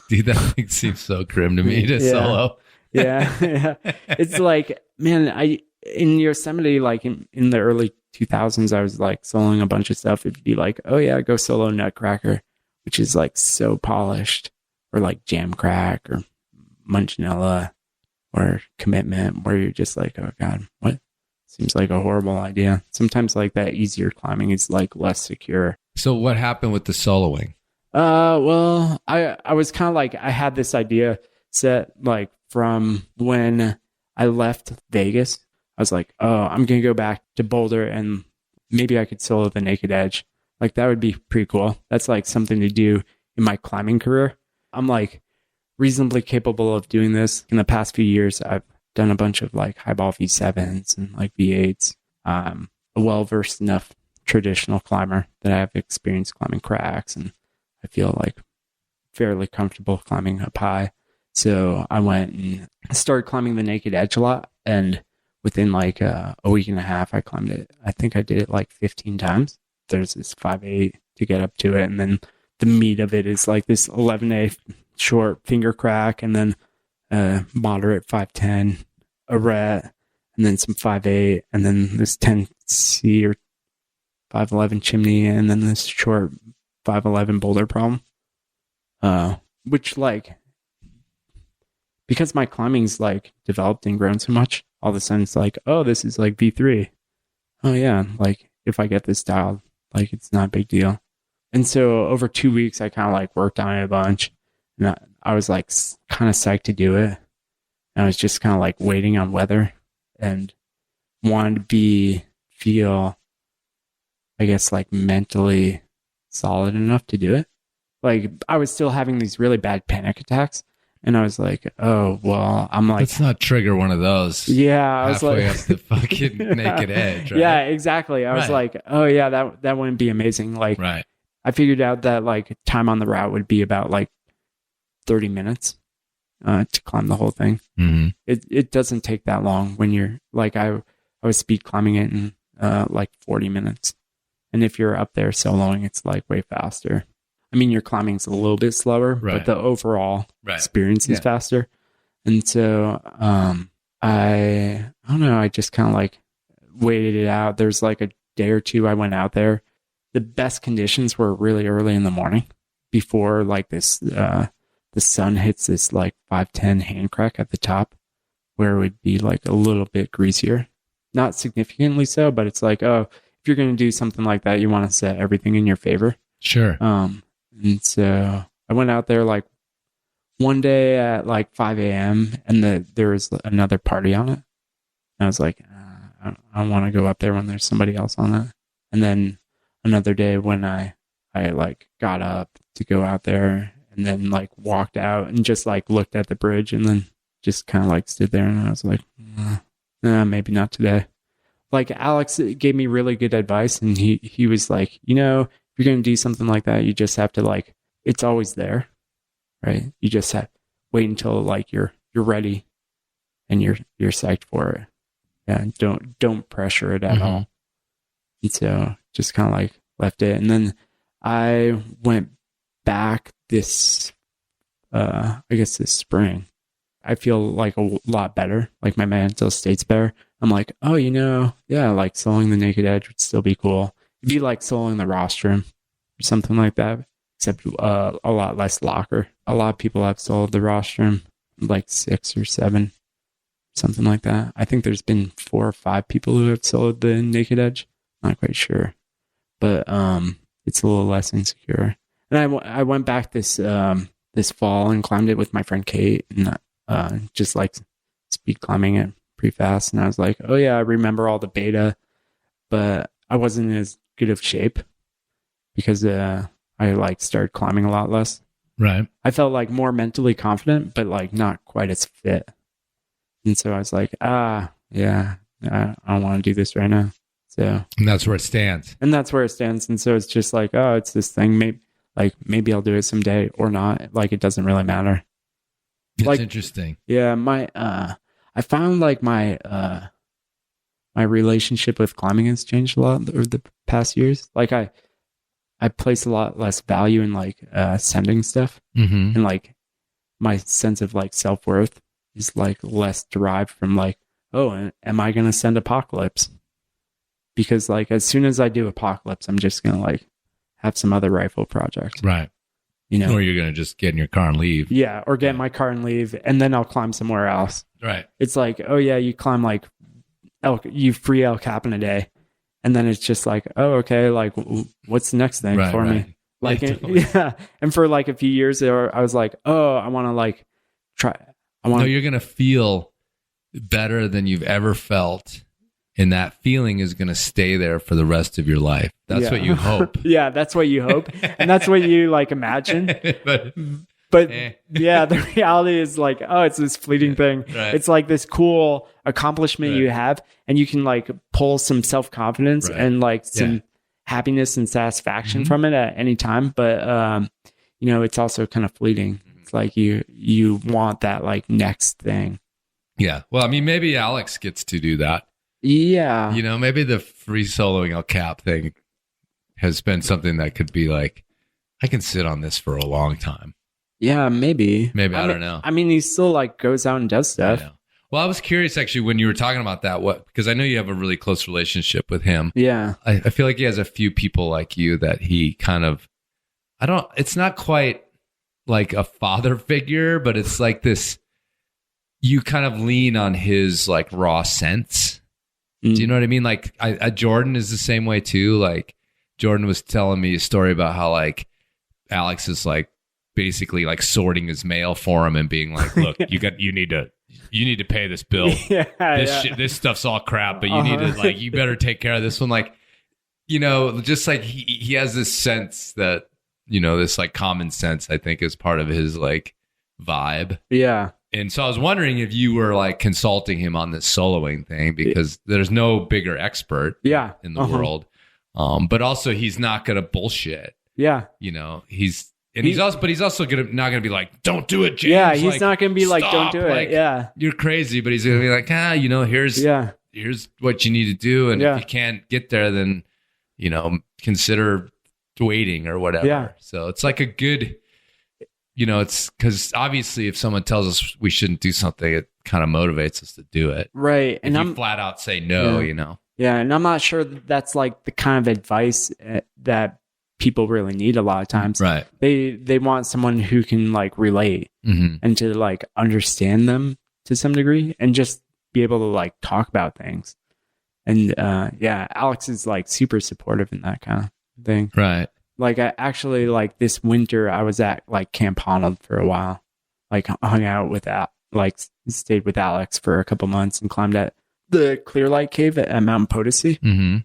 dude, that thing seems so grim to me to solo. Yeah. It's like, man, in Yosemite, like in the early 2000s, I was like soloing a bunch of stuff. It'd be like, oh yeah, go solo Nutcracker, which is like so polished, or like Jam Crack or Munchinella or Commitment, where you're just like, oh god, what? Seems like a horrible idea. Sometimes like that easier climbing is like less secure. So what happened with the soloing? Well, I was kind of like, I had this idea set like from when I left Vegas. I was like, oh, I'm going to go back to Boulder and maybe I could solo the Naked Edge. Like that would be pretty cool. That's like something to do in my climbing career. I'm like reasonably capable of doing this. In the past few years, I've done a bunch of like highball V7s and like V8s. A well-versed enough traditional climber that I have experience climbing cracks, and I feel like fairly comfortable climbing up high. So I went and started climbing the Naked Edge a lot, and within like a week and a half, I climbed it. I think I did it like 15 times. There's this 5.8 to get up to it, and then the meat of it is like this 11A short finger crack, and then moderate 510, a ret, and then some 5.8, and then this 10C or 511 chimney, and then this short 511 boulder problem. Which like, because my climbing's like developed and grown so much, all of a sudden it's like, oh, this is like V3. Oh yeah, like if I get this dialed, like it's not a big deal. And so over 2 weeks, I kind of like worked on it a bunch, and I was like kind of psyched to do it. And I was just kind of like waiting on weather and wanted to feel, I guess, like mentally solid enough to do it. Like I was still having these really bad panic attacks, and I was like, oh, well, I'm like, let's not trigger one of those. Yeah. I was halfway like, up the fucking Naked Edge. Right? Yeah, exactly. I was like, oh yeah, that wouldn't be amazing. Like, right. I figured out that like time on the route would be about like 30 minutes. to climb the whole thing. Mm-hmm. It doesn't take that long when you're like, I was speed climbing it in like 40 minutes. And if you're up there soloing, it's like way faster. I mean, your climbing's a little bit slower, but the overall experience is faster. And so I don't know, I just kind of like waited it out. There's like a day or two I went out there. The best conditions were really early in the morning before like this, the sun hits this like 5'10" hand crack at the top where it would be like a little bit greasier. Not significantly so, but it's like, oh, if you're going to do something like that, you want to set everything in your favor. Sure. And so I went out there like one day at like 5 a.m. and there was another party on it. And I was like, I don't want to go up there when there's somebody else on it. And then another day when I like got up to go out there and then like walked out and just like looked at the bridge and then just kind of like stood there and I was like, maybe not today. Like Alex gave me really good advice and he was like, you know, if you're going to do something like that, you just have to like, it's always there, right? You just have wait until like you're ready and you're psyched for it. Yeah. Don't pressure it at all. And so just kind of like left it. And then I went back this spring. I feel like a lot better. Like my mental state's better. I'm like, oh, you know, yeah, like soloing the naked edge would still be cool. It'd be like soloing the rostrum or something like that, except a lot less locker. A lot of people have soloed the rostrum, like 6 or 7, something like that. I think there's been 4 or 5 people who have soloed the naked edge. Not quite sure, but it's a little less insecure. And I went back this fall and climbed it with my friend Kate and just like speed climbing it pretty fast. And I was like, oh yeah, I remember all the beta, but I wasn't in as good of shape because I like started climbing a lot less. Right. I felt like more mentally confident, but like not quite as fit. And so I was like, yeah, I don't want to do this right now. So, and that's where it stands. And so it's just like, oh, it's this thing. Maybe I'll do it someday or not. Like, it doesn't really matter. It's like, interesting. Yeah. I found like my relationship with climbing has changed a lot over the past years. Like I place a lot less value in like, sending stuff and like my sense of like self-worth is like less derived from like, oh, am I going to send Apocalypse? Because like as soon as I do Apocalypse, I'm just gonna like have some other rifle project, right? You know, or you're gonna just get in your car and leave. Yeah, or get in my car and leave, and then I'll climb somewhere else. Right. It's like, oh yeah, you climb like you free El Cap in a day, and then it's just like, oh okay, like what's the next thing for me? Like yeah, and for like a few years there, I was like, oh, I want to like try. No, you're gonna feel better than you've ever felt. And that feeling is going to stay there for the rest of your life. That's what you hope. Yeah, that's what you hope. And that's what you like imagine. But yeah, the reality is like, oh, it's this fleeting thing. Right. It's like this cool accomplishment you have. And you can like pull some self-confidence and like some happiness and satisfaction from it at any time. But, you know, it's also kind of fleeting. It's like you want that like next thing. Yeah. Well, I mean, maybe Alex gets to do that. Yeah. You know, maybe the free soloing El Cap thing has been something that could be like, I can sit on this for a long time. Yeah, maybe. I don't know. I mean, he still like goes out and does stuff. Well, I was curious actually when you were talking about that, because I know you have a really close relationship with him. Yeah. I feel like he has a few people like you that he kind of, it's not quite like a father figure, but it's like this, you kind of lean on his like raw sense. Do you know what I mean? Like Jordan is the same way too. Like Jordan was telling me a story about how like Alex is like basically like sorting his mail for him and being like, look, you need to pay this bill. This stuff's all crap, but you need to like, you better take care of this one. Like, you know, just like he has this sense that, you know, this like common sense, I think is part of his like vibe. Yeah. And so I was wondering if you were like consulting him on this soloing thing, because there's no bigger expert in the world. But also he's not going to bullshit. Yeah. You know, and he's also not gonna be like, don't do it, James. Yeah, he's like, not gonna be like, stop. don't do it. Like, yeah, you're crazy, but he's gonna be like, here's what you need to do, and if you can't get there, then consider waiting or whatever. Yeah. So it's like a good, it's because obviously if someone tells us we shouldn't do something, it kind of motivates us to do it. Right. And I'm flat out say no, Yeah, and I'm not sure that's like the kind of advice that people really need a lot of times. Right. They want someone who can like relate and to like understand them to some degree and just be able to like talk about things. And Alex is like super supportive in that kind of thing. Right. Like I actually like this winter I was at like Camp Honnold for a while. Like hung out with stayed with Alex for a couple months and climbed at the Clear Light Cave at Mount Potosi. Mm-hmm.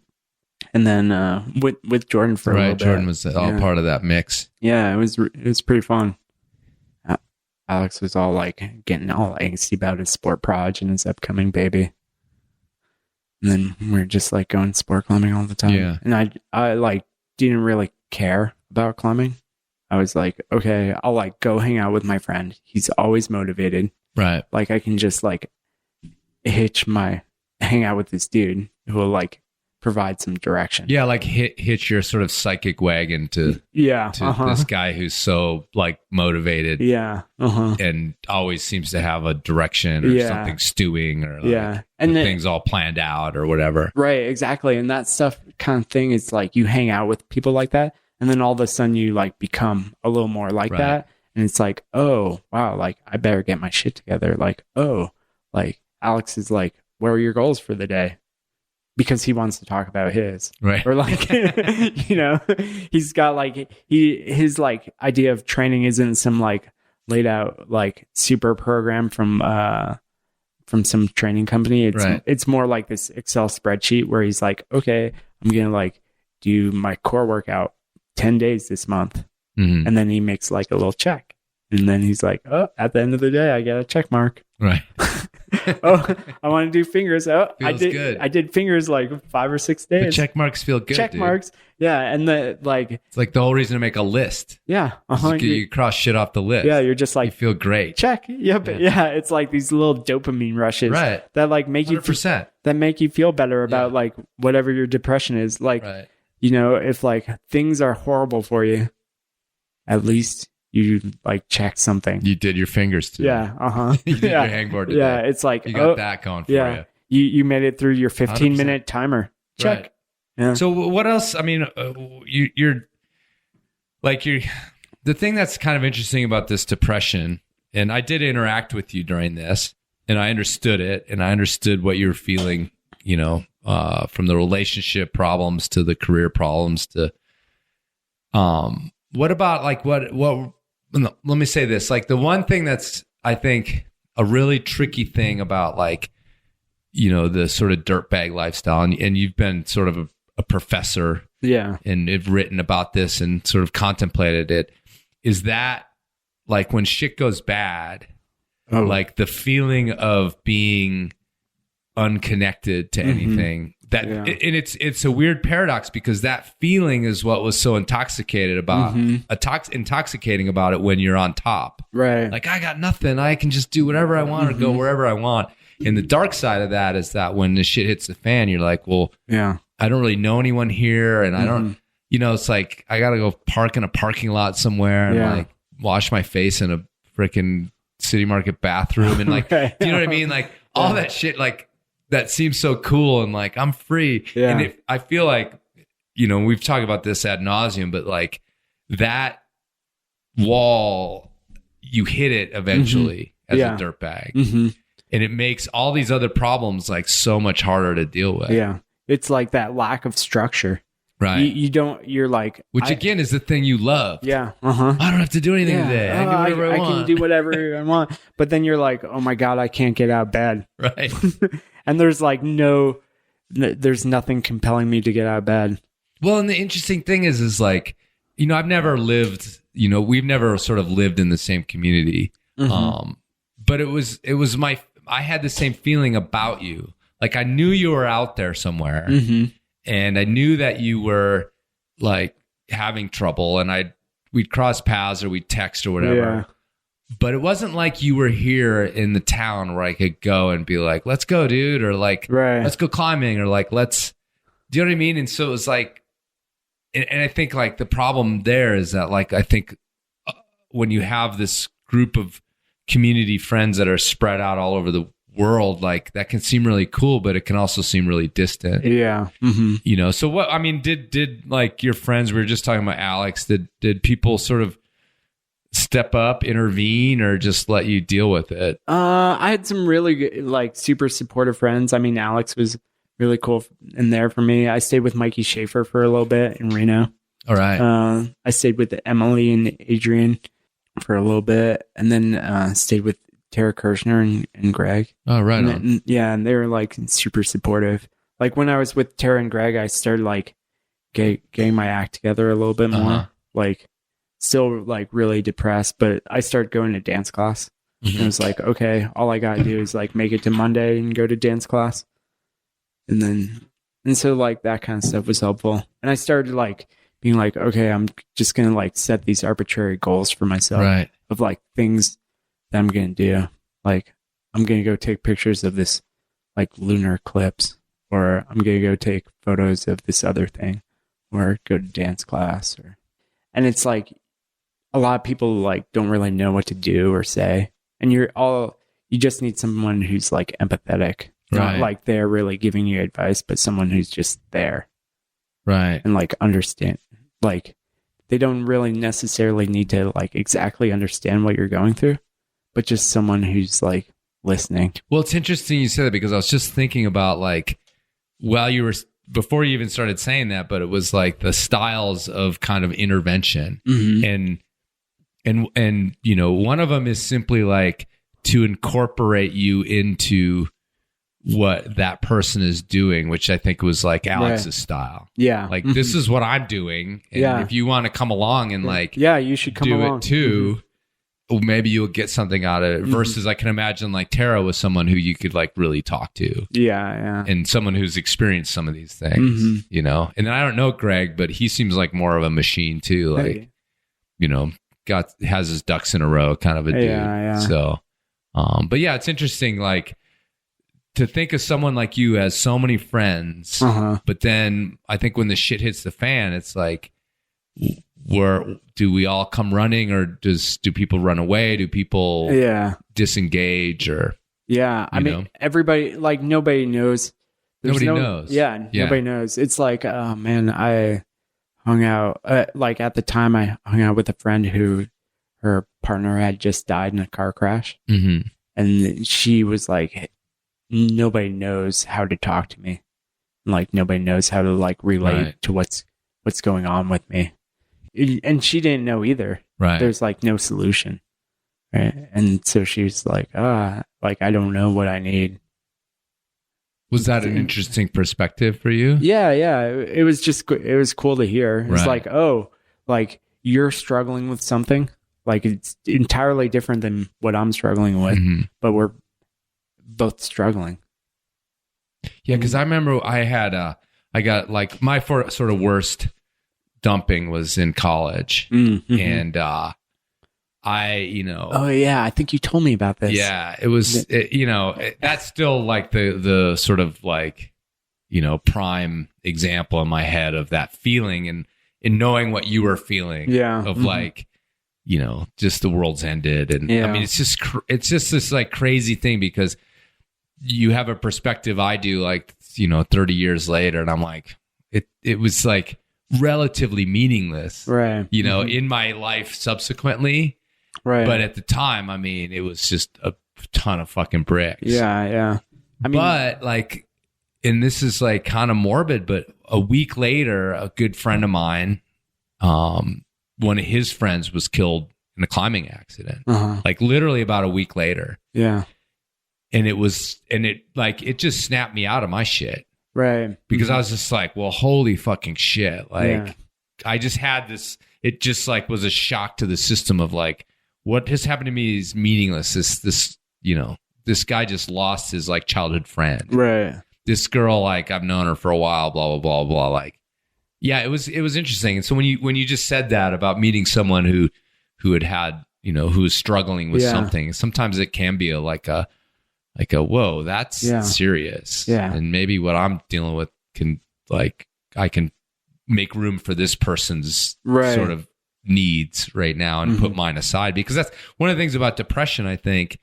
And then with Jordan for a little bit. Jordan was all part of that mix. Yeah, it was pretty fun. Alex was all like getting all angsty about his sport proj and his upcoming baby. And then we were just like going sport climbing all the time. Yeah. And I like didn't really care about climbing. I was like, okay, I'll like go hang out with my friend. He's always motivated. Right. Like I can just like hang out with this dude who will like provide some direction. Yeah, like hitch your sort of psychic wagon to this guy who's so like motivated. Yeah. And always seems to have a direction or something stewing or like and things all planned out or whatever. Right, exactly. And that stuff kind of thing is like you hang out with people like that and then all of a sudden you like become a little more like that. And it's like, oh, wow, like I better get my shit together. Like, oh, like Alex is like, where are your goals for the day? Because he wants to talk about his, right? Or like, he's got like his like idea of training isn't some like laid out like super program from some training company. It's more like this Excel spreadsheet where he's like, okay, I'm gonna like do my core workout 10 days this month, and then he makes like a little check, and then he's like, oh, at the end of the day, I get a check mark, right? Oh, I want to do fingers. Oh, Feels good. I did fingers like 5 or 6 days. The check marks feel good. Check marks. Yeah. And it's like the whole reason to make a list. Yeah. You cross shit off the list. Yeah. You're just like, you feel great. Check. Yep. Yeah. It's like these little dopamine rushes that like make 100%. That make you feel better about like whatever your depression is. Like, if like things are horrible for you, at least you like check something. You did your fingers too. Yeah. You did your hangboard today. Yeah. It's like, you got that going for you. You made it through your 15-minute timer. Check. Right. Yeah. So what else? I mean, you're the thing that's kind of interesting about this depression, and I did interact with you during this, and I understood it, and I understood what you were feeling, from the relationship problems to the career problems to, what about like let me say this, like the one thing that's, I think, a really tricky thing about like, the sort of dirtbag lifestyle, and you've been sort of a professor, and have written about this and sort of contemplated it, is that like when shit goes bad, like the feeling of being unconnected to anything, that and it's a weird paradox, because that feeling is what was so intoxicating about it when you're on top, right? Like, I got nothing, I can just do whatever I want or go wherever I want. And the dark side of that is that when the shit hits the fan, you're like, well, I don't really know anyone here, and I don't, it's like I gotta go park in a parking lot somewhere and like wash my face in a freaking City Market bathroom, and like, do you know what I mean? Like all that shit, like that seems so cool, and like I'm free. And I feel like, we've talked about this ad nauseum, but like that wall, you hit it eventually as a dirtbag. And it makes all these other problems like so much harder to deal with. Yeah. It's like that lack of structure. Right. You're like, which again is the thing you love. Yeah. I don't have to do anything today. I can do whatever I want. I can do whatever I want. But then you're like, oh my God, I can't get out of bed. Right. And there's like there's nothing compelling me to get out of bed. Well, and the interesting thing is like, I've never lived, we've never sort of lived in the same community. But I had the same feeling about you. Like I knew you were out there somewhere, and I knew that you were like having trouble, and I we'd cross paths or we'd text or whatever. Yeah. But it wasn't like you were here in the town where I could go and be like, let's go, dude. Or like, let's go climbing, or like, do you know what I mean? And so it was like, and I think like the problem there is that like, I think when you have this group of community friends that are spread out all over the world, like that can seem really cool, but it can also seem really distant. Yeah. Mm-hmm. You know, so what, I mean, did like your friends, we were just talking about Alex, did people sort of step up, intervene, or just let you deal with it? I had some really good, like super supportive friends. I mean, Alex was really cool in there for me. I stayed with Mikey Schaefer for a little bit in Reno. All right. I stayed with Emily and Adrian for a little bit, and then stayed with Tara Kirshner and Greg. Oh, right. And they were like super supportive. Like when I was with Tara and Greg, I started like getting my act together a little bit more. Like still like really depressed, but I started going to dance class. And it was like, okay, all I got to do is like make it to Monday and go to dance class. And so like that kind of stuff was helpful. And I started like being like, okay, I'm just going to like set these arbitrary goals for myself of like things that I'm going to do. Like I'm going to go take pictures of this like lunar eclipse, or I'm going to go take photos of this other thing, or go to dance class. And it's like a lot of people like don't really know what to do or say. And you just need someone who's like empathetic, not like they're really giving you advice, but someone who's just there. Right. And like understand, like they don't really necessarily need to like exactly understand what you're going through, but just someone who's like listening. Well, it's interesting you said that, because I was just thinking about like, before you even started saying that, but it was like the styles of kind of intervention. And you know, one of them is simply like to incorporate you into what that person is doing, which I think was like Alex's style. Yeah. Like, this is what I'm doing. And if you want to come along and like, you should come along. It too. Maybe you'll get something out of it. Versus I can imagine like Tara was someone who you could like really talk to. Yeah. And someone who's experienced some of these things, you know? And then I don't know Greg, but he seems like more of a machine too. Like, you know, has his ducks in a row kind of a dude. Yeah. So, but yeah, it's interesting. Like, to think of someone like you as so many friends, but then I think when the shit hits the fan, it's like, do we all come running, or do people run away? Do people disengage, or I mean, everybody, like nobody knows. Nobody knows. Nobody knows. It's like, oh man, I hung out like at the time I hung out with a friend who her partner had just died in a car crash, and she was like, nobody knows how to talk to me. Like nobody knows how to like relate to what's going on with me. And she didn't know either. Right. There's like no solution. Right. And so she was like, like I don't know what I need. Was that an interesting perspective for you? Yeah. It was cool to hear. It's like, oh, like you're struggling with something. Like it's entirely different than what I'm struggling with, but we're both struggling. Yeah, because I remember I got like my sort of worst dumping was in college, and oh yeah, I think you told me about this. Yeah, it was that's still like the sort of like prime example in my head of that feeling and in knowing what you were feeling. Of like just the world's ended, and I mean it's just this like crazy thing because you have a perspective I do like 30 years later, and I'm like it was like relatively meaningless, right? In my life subsequently, right? But at the time, I mean, it was just a ton of fucking bricks. Yeah. I mean, but like, and this is like kind of morbid, but a week later, a good friend of mine, one of his friends was killed in a climbing accident. Like literally about a week later. Yeah. And it just snapped me out of my shit. Right. Because I was just like, well, holy fucking shit. Like I just had this, it just like was a shock to the system of like, what has happened to me is meaningless. This guy just lost his like childhood friend. Right. This girl, like I've known her for a while, blah, blah, blah, blah. Like, Yeah, it was interesting. And so when you just said that about meeting someone who had who was struggling with something, sometimes it can be like a whoa, that's serious. Yeah. And maybe what I'm dealing with I can make room for this person's sort of needs right now and put mine aside, because that's one of the things about depression, I think,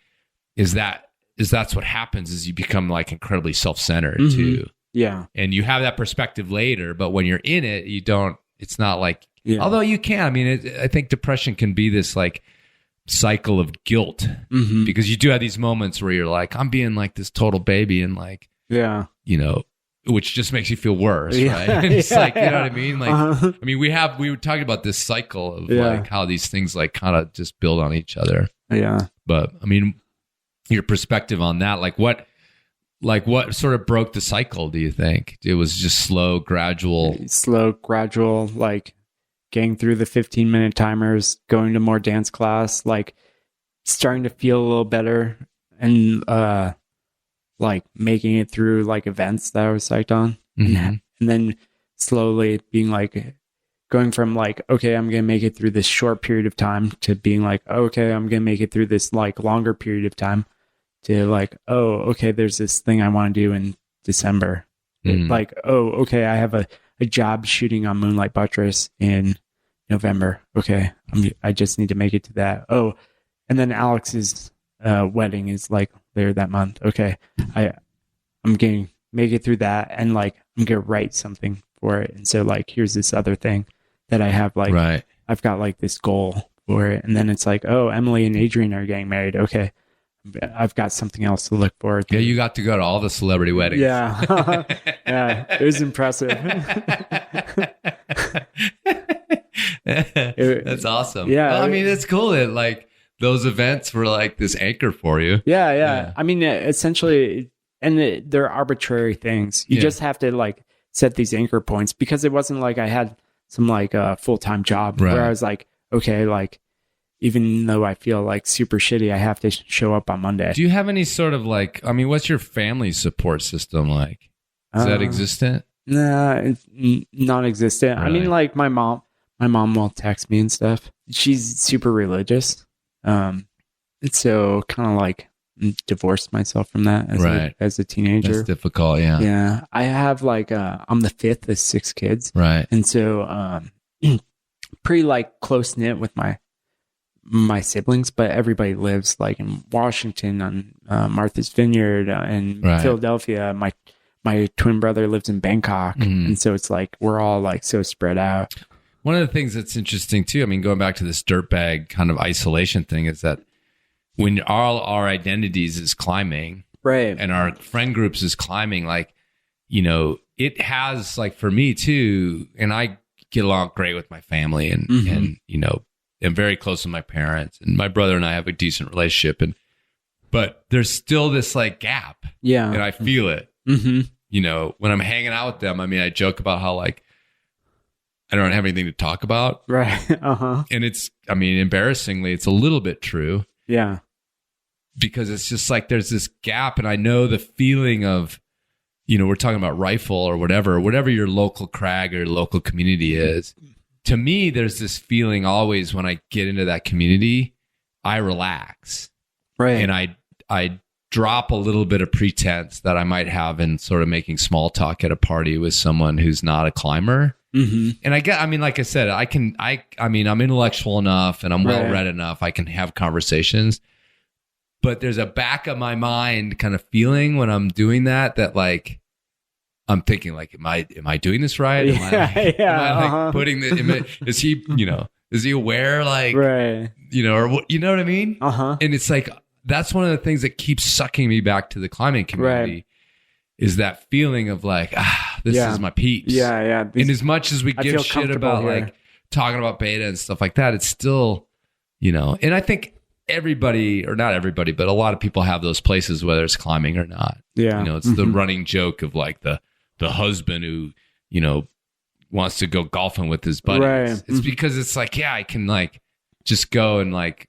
is that's what happens is you become like incredibly self-centered too. Yeah. And you have that perspective later, but when you're in it, you don't, it's not like, although you can, I mean, I think depression can be this like cycle of guilt because you do have these moments where you're like, I'm being like this total baby and like, which just makes you feel worse, right? It's like, you know what I mean? Like, I mean, we were talking about this cycle of like how these things like kind of just build on each other. Yeah. But I mean, your perspective on that, like what sort of broke the cycle, do you think? It was just slow, gradual, like getting through the 15-minute timers, going to more dance class, like starting to feel a little better and like making it through like events that I was psyched on. And then slowly being like, going from like, okay, I'm going to make it through this short period of time to being like, okay, I'm going to make it through this like longer period of time to like, oh, okay, there's this thing I want to do in December. Like, oh, okay, I have a job shooting on Moonlight Buttress in November. Okay, I just need to make it to that. Oh, and then Alex's wedding is like later that month. Okay, I'm going to make it through that, and like I'm going to write something for it. And so like, here's this other thing that I have, like, I've got like this goal for it. And then it's like, oh, Emily and Adrian are getting married. Okay, I've got something else to look forward to. Yeah, you got to go to all the celebrity weddings. Yeah. Yeah, it was impressive. That's awesome. Yeah. Well, I mean, it's cool that like those events were like this anchor for you. Yeah. I mean, essentially, and they're arbitrary things. You just have to like set these anchor points, because it wasn't like I had some like a full-time job where I was like, okay, like, even though I feel like super shitty, I have to show up on Monday. Do you have any sort of like, I mean, what's your family support system like? Is that existent? Nah, it's non-existent. Really? I mean, like my mom will text me and stuff. She's super religious. And so kind of like divorced myself from that as a teenager. That's difficult. Yeah. Yeah. I have like, I'm the fifth of 6 kids. Right. And so, pretty like close knit with my siblings, but everybody lives like in Washington on Martha's Vineyard and Philadelphia. My twin brother lives in Bangkok. And so it's like, we're all like so spread out. One of the things that's interesting too, I mean, going back to this dirtbag kind of isolation thing, is that when all our identities is climbing, right, and our friend groups is climbing, like, it has, like, for me too, and I get along great with my family and I'm very close with my parents, and my brother and I have a decent relationship, but there's still this like gap. Yeah. And I feel it. When I'm hanging out with them, I mean, I joke about how like I don't have anything to talk about. Right. And it's, I mean, embarrassingly, it's a little bit true. Yeah. Because it's just like there's this gap, and I know the feeling of, we're talking about rifle or whatever your local crag or local community is. To me, there's this feeling always when I get into that community, I relax. Right. And I drop a little bit of pretense that I might have in sort of making small talk at a party with someone who's not a climber. And I mean, like I said, I mean, I'm intellectual enough and I'm well read enough. I can have conversations, but there's a back of my mind kind of feeling when I'm doing that like, I'm thinking like, am I doing this right? Am I like putting the, is he aware? Like, right. Or what, you know what I mean? And it's like, that's one of the things that keeps sucking me back to the climbing community is that feeling of like, this is my peeps. Yeah. And as much as we give shit about like talking about beta and stuff like that, it's still, and I think everybody, or not everybody, but a lot of people have those places, whether it's climbing or not. Yeah. It's the running joke of like the husband who, wants to go golfing with his buddies. Right. It's because it's like, I can like just go and like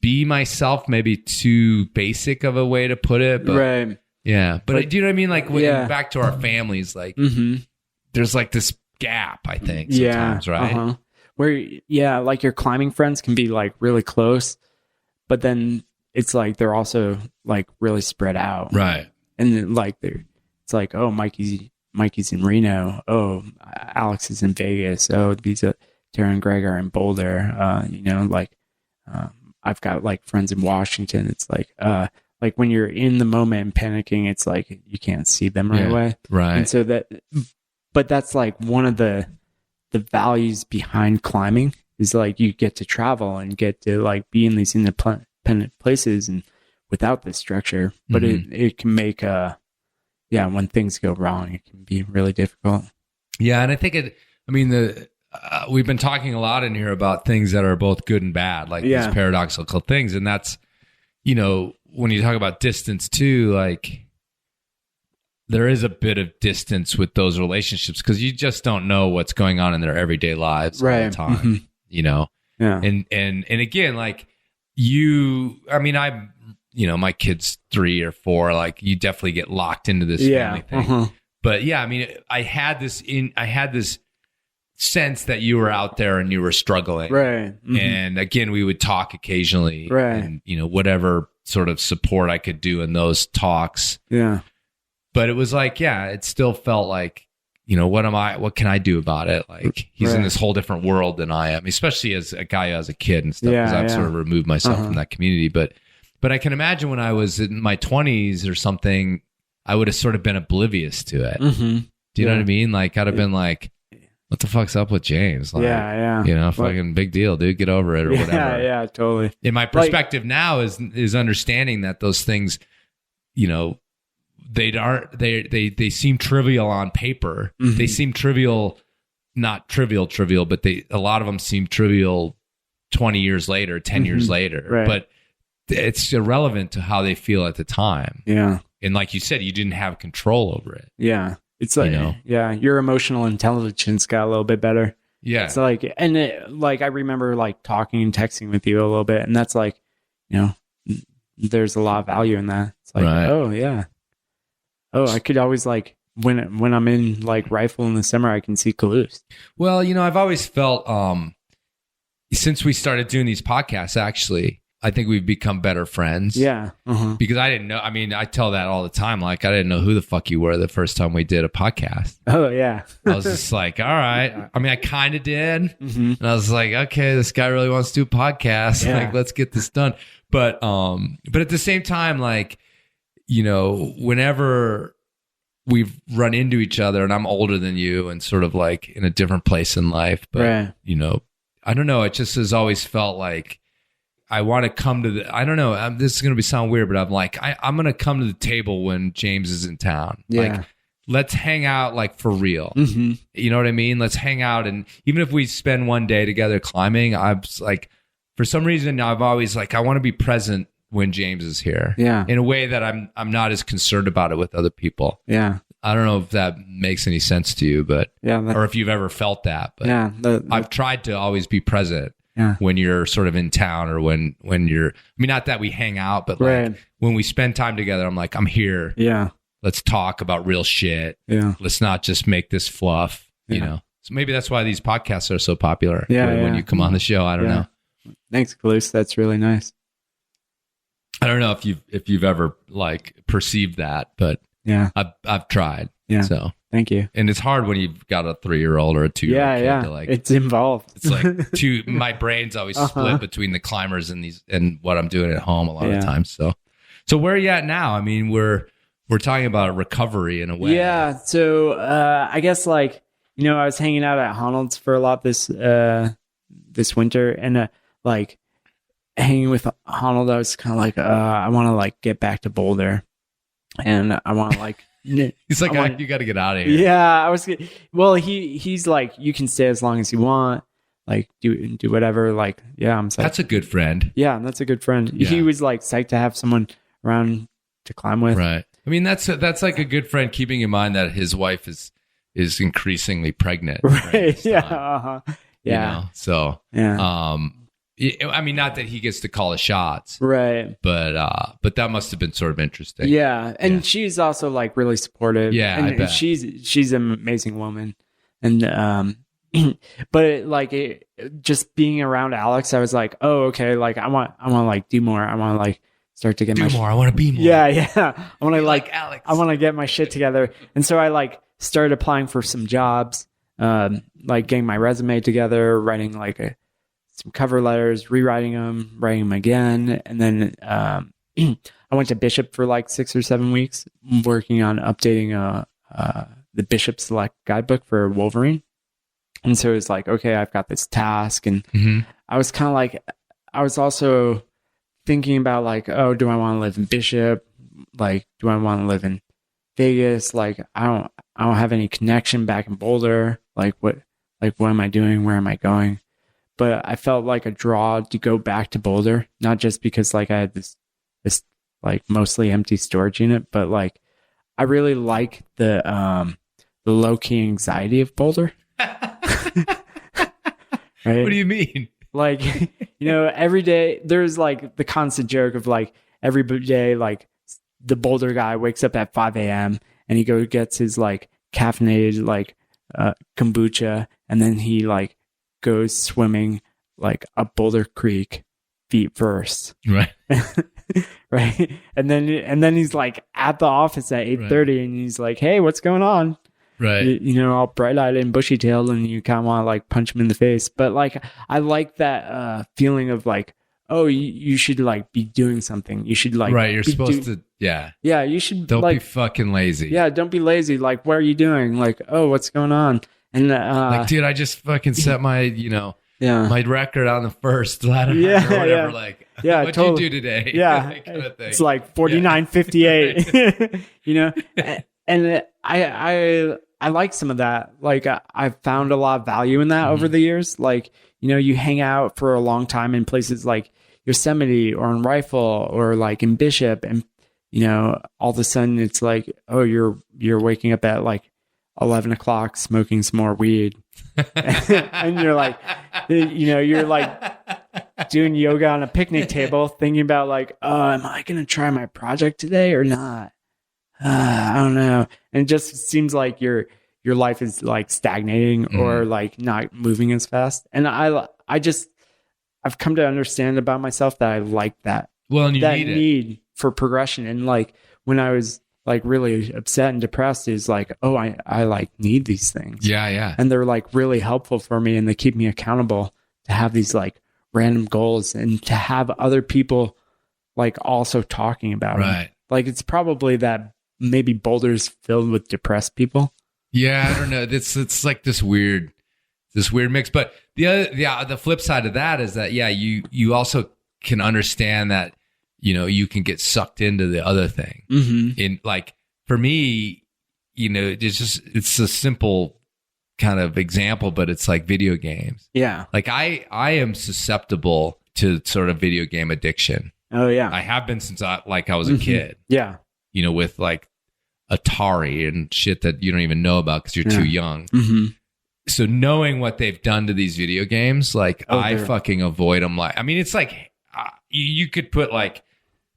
be myself, maybe too basic of a way to put it. But right. Yeah. But do you know what I mean? Like, when back to our families, like, there's like this gap, I think, sometimes, right? Uh-huh. Where, like your climbing friends can be like really close, but then it's like they're also like really spread out. Right. And then, like it's like, oh, Mikey's in Reno. Oh, Alex is in Vegas. Oh, Tara and Greg are in Boulder. I've got like friends in Washington. It's like when you're in the moment and panicking, it's like you can't see them right away. Right. And so but that's like one of the values behind climbing is like you get to travel and get to like be in these independent places and without the structure. But it can make when things go wrong, it can be really difficult. Yeah, and I think we've been talking a lot in here about things that are both good and bad, like these paradoxical things. And that's, when you talk about distance too, like there is a bit of distance with those relationships because you just don't know what's going on in their everyday lives all the time, Yeah. And again, like my kid's 3 or 4, like you definitely get locked into this family thing. But I had this sense that you were out there and you were struggling. Right. And again, we would talk occasionally. Right. And, whatever sort of support I could do in those talks. Yeah. But it was like, it still felt like, what can I do about it? Like he's in this whole different world than I am, especially as a guy as a kid and stuff, because I've sort of removed myself from that community. But I can imagine when I was in my 20s or something, I would have sort of been oblivious to it. Do you know what I mean? Like I'd have been like, what the fuck's up with James? Like, fucking big deal, dude. Get over it or whatever. Yeah, totally. And my perspective now is understanding that those things, they seem trivial on paper. They seem trivial, not trivial, but a lot of them seem trivial 20 years later, 10 years later. Right. But it's irrelevant to how they feel at the time. Yeah. And like you said, you didn't have control over it. Yeah. It's like, your emotional intelligence got a little bit better. Yeah. It's like, I remember like talking and texting with you a little bit, and that's like, there's a lot of value in that. It's like, oh yeah. Oh, I could always like, when I'm in like rifle in the summer, I can see Caluce. Well, I've always felt, since we started doing these podcasts, actually, I think we've become better friends. Yeah. Because I didn't know. I tell that all the time. Like, I didn't know who the fuck you were the first time we did a podcast. Oh, yeah. I was just like, all right. I kind of did. And I was like, okay, this guy really wants to do a podcast. Yeah. Like, let's get this done. But at the same time, like, whenever we've run into each other and I'm older than you and sort of like in a different place in life, but, I don't know. It just has always felt like, I want to come to I don't know. This is going to sound weird, but I'm like, I'm going to come to the table when James is in town. Yeah. Like, let's hang out like for real. You know what I mean? Let's hang out. And even if we spend one day together climbing, I'm like, for some reason, I've always like, I want to be present when James is here. Yeah. In a way that I'm not as concerned about it with other people. Yeah. I don't know if that makes any sense to you, but, or if you've ever felt that, but I've tried to always be present. Yeah. When you're sort of in town or when you're, not that we hang out, but like when we spend time together, I'm like, I'm here. Yeah. Let's talk about real shit. Yeah. Let's not just make this fluff, So maybe that's why these podcasts are so popular. Yeah. When you come on the show, I don't know. Thanks, Caluce. That's really nice. I don't know if you've ever like perceived that, but I've tried. Yeah. So thank you. And it's hard when you've got a 3-year-old or a 2-year-old kid to like, it's involved. It's like my brain's always split between the climbers and what I'm doing at home a lot of times. So where are you at now? We're talking about recovery in a way. Yeah. So I guess like, I was hanging out at Honnold's for a lot this winter, and like hanging with Honnold, I was kind of like, I want to like get back to Boulder, and I want to like. He's like, you got to get out of here. Yeah, I was. Well, he's like, you can stay as long as you want. Like, do whatever. Like, yeah, I'm psyched. That's a good friend. Yeah, that's a good friend. Yeah. He was like psyched to have someone around to climb with. Right. That's like a good friend, keeping in mind that his wife is increasingly pregnant. Right. Yeah. Yeah. So. Yeah. Not that he gets to call the shots, right? But that must have been sort of interesting. Yeah, and she's also like really supportive. Yeah, and I bet. she's an amazing woman. And, but just being around Alex, I was like, oh, okay. Like I want to like do more. I want to like start to get more. I want to be more. Yeah. I want to like Alex. I want to get my shit together. And so I like started applying for some jobs, like getting my resume together, writing like some cover letters, rewriting them, writing them again. And then, I went to Bishop for like 6 or 7 weeks working on updating, the Bishop Select guidebook for Wolverine. And so it was like, okay, I've got this task. And I was kind of like, I was also thinking about like, oh, do I want to live in Bishop? Like, do I want to live in Vegas? Like, I don't have any connection back in Boulder. Like what am I doing? Where am I going? But I felt like a draw to go back to Boulder, not just because like I had this like mostly empty storage unit, but like I really like the low key anxiety of Boulder. Right? What do you mean? Like, every day there's like the constant joke of like every day, like the Boulder guy wakes up at 5 a.m. and he gets his like caffeinated like kombucha, and then he like goes swimming like up Boulder Creek feet first. Right. Right. And then he's like at the office at 8:30 and he's like, hey, what's going on? Right. All bright-eyed and bushy-tailed, and you kind of want to like punch him in the face. But like, I like that feeling of like, oh, you should like be doing something. You should like, right. You're supposed to, yeah. Yeah. You should don't like, be fucking lazy. Yeah. Don't be lazy. Like, what are you doing? Like, oh, what's going on? And like, dude, I just fucking set my, my record on the first ladder or whatever. Yeah. Like, yeah, what'd totally. you do today? Yeah. Kind of thing. It's like 49:58, and I like some of that. Like I've found a lot of value in that over the years. Like, you hang out for a long time in places like Yosemite or in Rifle or like in Bishop, and, all of a sudden it's like, oh, you're waking up at like 11 o'clock smoking some more weed. And you're like, you're like doing yoga on a picnic table thinking about like, oh, am I going to try my project today or not? I don't know. And it just seems like your life is like stagnating or like not moving as fast. And I've come to understand about myself that I like that. Well, and you need for progression. And like when I was like really upset and depressed, is like, oh, I like need these things. Yeah. And they're like really helpful for me, and they keep me accountable to have these like random goals and to have other people like also talking about it. Like it's probably that maybe Boulder's filled with depressed people. Yeah, I don't know. It's like this weird mix. But the flip side of that is that you also can understand that you can get sucked into the other thing. In like for me, it's a simple kind of example, but it's like video games. Yeah, like I am susceptible to sort of video game addiction. Oh yeah, I have been since I was a kid. Yeah, with like Atari and shit that you don't even know about because you're too young. So knowing what they've done to these video games, like I fucking avoid them. Like, I mean, it's like you could put like,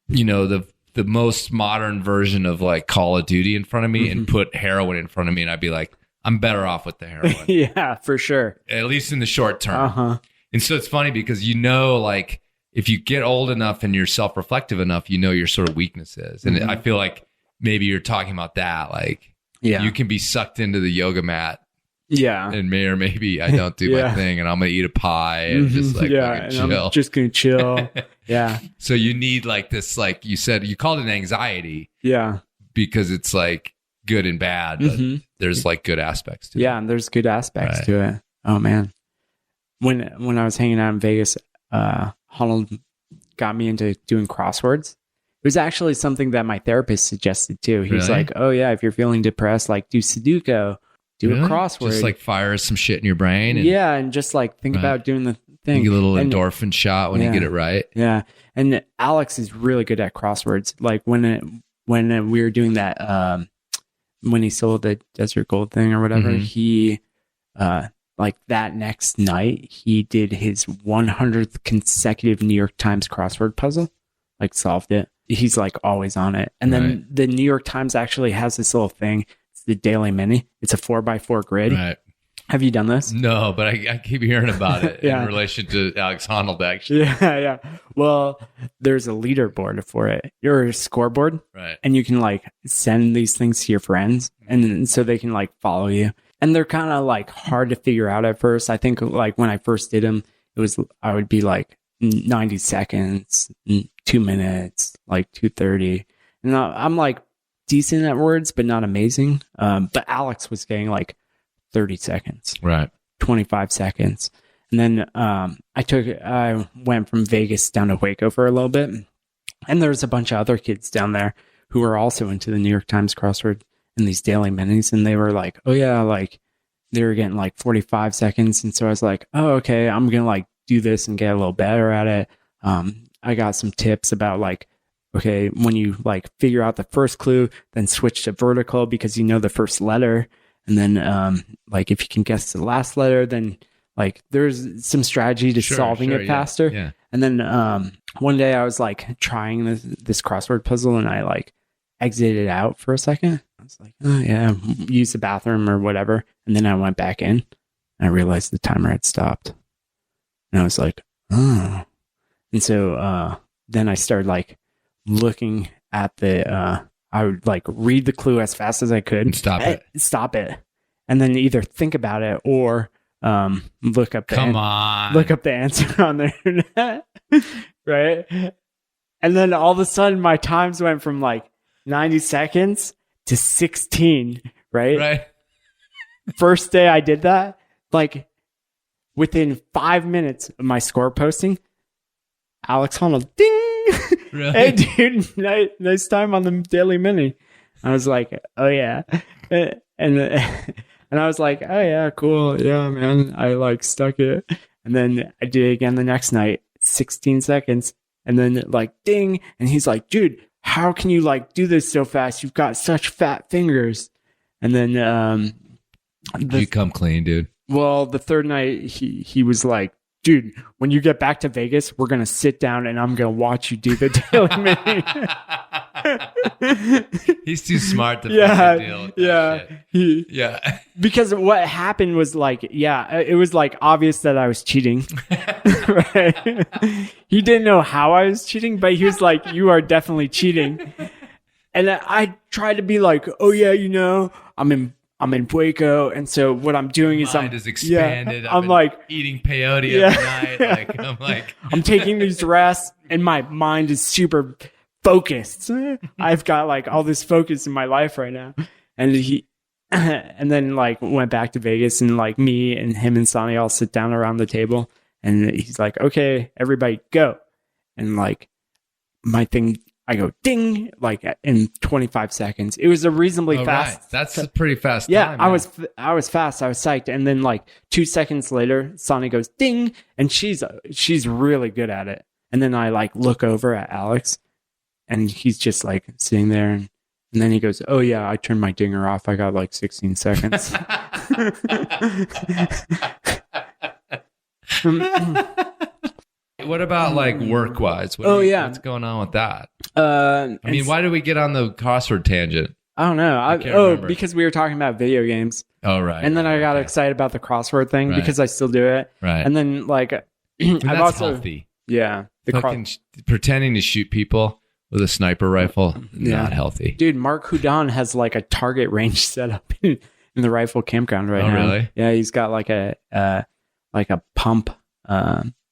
the most modern version of like Call of Duty in front of me and put heroin in front of me, and I'd be like, I'm better off with the heroin. Yeah, for sure. At least in the short term. And so it's funny because like if you get old enough and you're self-reflective enough, your sort of weaknesses. And I feel like maybe you're talking about that. Like, you can be sucked into the yoga mat. Yeah. And maybe I don't do my thing, and I'm going to eat a pie and just like chill. I'm just going to chill. Yeah. So you need like this, like you said, you called it anxiety. Yeah. Because it's like good and bad, but there's like good aspects to it. Yeah, and there's good aspects to it. Oh man. When I was hanging out in Vegas, Honnold got me into doing crosswords. It was actually something that my therapist suggested too. He was like, oh yeah, if you're feeling depressed, like do Sudoku, do a crossword. Just like fire some shit in your brain. And just like think about doing the thing. You get a little endorphin shot when you get it right. Yeah. And Alex is really good at crosswords. Like when we were doing that, when he sold the Desert Gold thing or whatever, he, like that next night, he did his 100th consecutive New York Times crossword puzzle, like solved it. He's like always on it. And then the New York Times actually has this little thing. It's the Daily Mini. It's a 4x4 grid. Right. Have you done this? No, but I keep hearing about it Yeah. in relation to Alex Honnold, actually. Yeah. Well, there's a leaderboard for it. You're a scoreboard. Right. And you can like send these things to your friends, and so they can like follow you. And they're kind of like hard to figure out at first. I think like when I first did them, I would be like 90 seconds, 2 minutes, like 2:30. And I'm like decent at words, but not amazing. But Alex was getting like 30 seconds, Right. 25 seconds. And then I went from Vegas down to Waco for a little bit. And there's a bunch of other kids down there who were also into the New York Times crossword and these daily minis. And they were like, oh yeah, like they were getting like 45 seconds. And so I was like, oh, okay, I'm going to like do this and get a little better at it. I got some tips about like, okay, when you like figure out the first clue, then switch to vertical because you know the first letter. And then like if you can guess the last letter, then like there's some strategy to solving it faster. Yeah. And then one day I was like trying this crossword puzzle and I like exited out for a second. I was like, oh yeah, use the bathroom or whatever. And then I went back in and I realized the timer had stopped. And I was like, oh. And so then I started like looking at I would like read the clue as fast as I could. And stop it. And then either think about it or look up the answer on the internet. Right. And then all of a sudden my times went from like 90 seconds to 16. Right. First day I did that, like within 5 minutes of my score posting, Alex Honnold, ding. Really? Hey, dude, nice time on the Daily Mini. I was like, oh, yeah. And I was like, oh, yeah, cool. Yeah, man. I like stuck it. And then I did it again the next night, 16 seconds. And then like, ding. And he's like, dude, how can you like do this so fast? You've got such fat fingers. And then you come clean, dude. Well, the third night, he was like, dude, when you get back to Vegas, we're going to sit down and I'm going to watch you do the Daily Mini. He's too smart to fucking deal with that shit. Yeah. Because what happened was like, it was like obvious that I was cheating. Right? He didn't know how I was cheating, but he was like, you are definitely cheating. And I tried to be like, oh yeah, I'm in Waco, and so what I'm doing is Mind is expanded. I'm like eating peyote every night. I'm taking these rests, and my mind is super focused. I've got like all this focus in my life right now, and then like went back to Vegas, and like me and him and Sonny all sit down around the table, and he's like, "Okay, everybody go," and like my thing. I go ding like in 25 seconds. It was a reasonably fast. Right. That's a pretty fast time. Yeah, I was fast. I was psyched. And then like 2 seconds later, Sonny goes ding, and she's really good at it. And then I like look over at Alex, and he's just like sitting there, and then he goes, "Oh yeah, I turned my dinger off. I got like 16 seconds." What about like work wise? What's going on with that? I mean, why did we get on the crossword tangent? I don't know. Because we were talking about video games. Oh, right. And then I got excited about the crossword thing because I still do it. Right. And then like, I've also healthy. Yeah. Pretending to shoot people with a sniper rifle, not healthy. Dude, Mark Houdon has like a target range set up in the rifle campground right now. Oh, really? Yeah, he's got like a pump.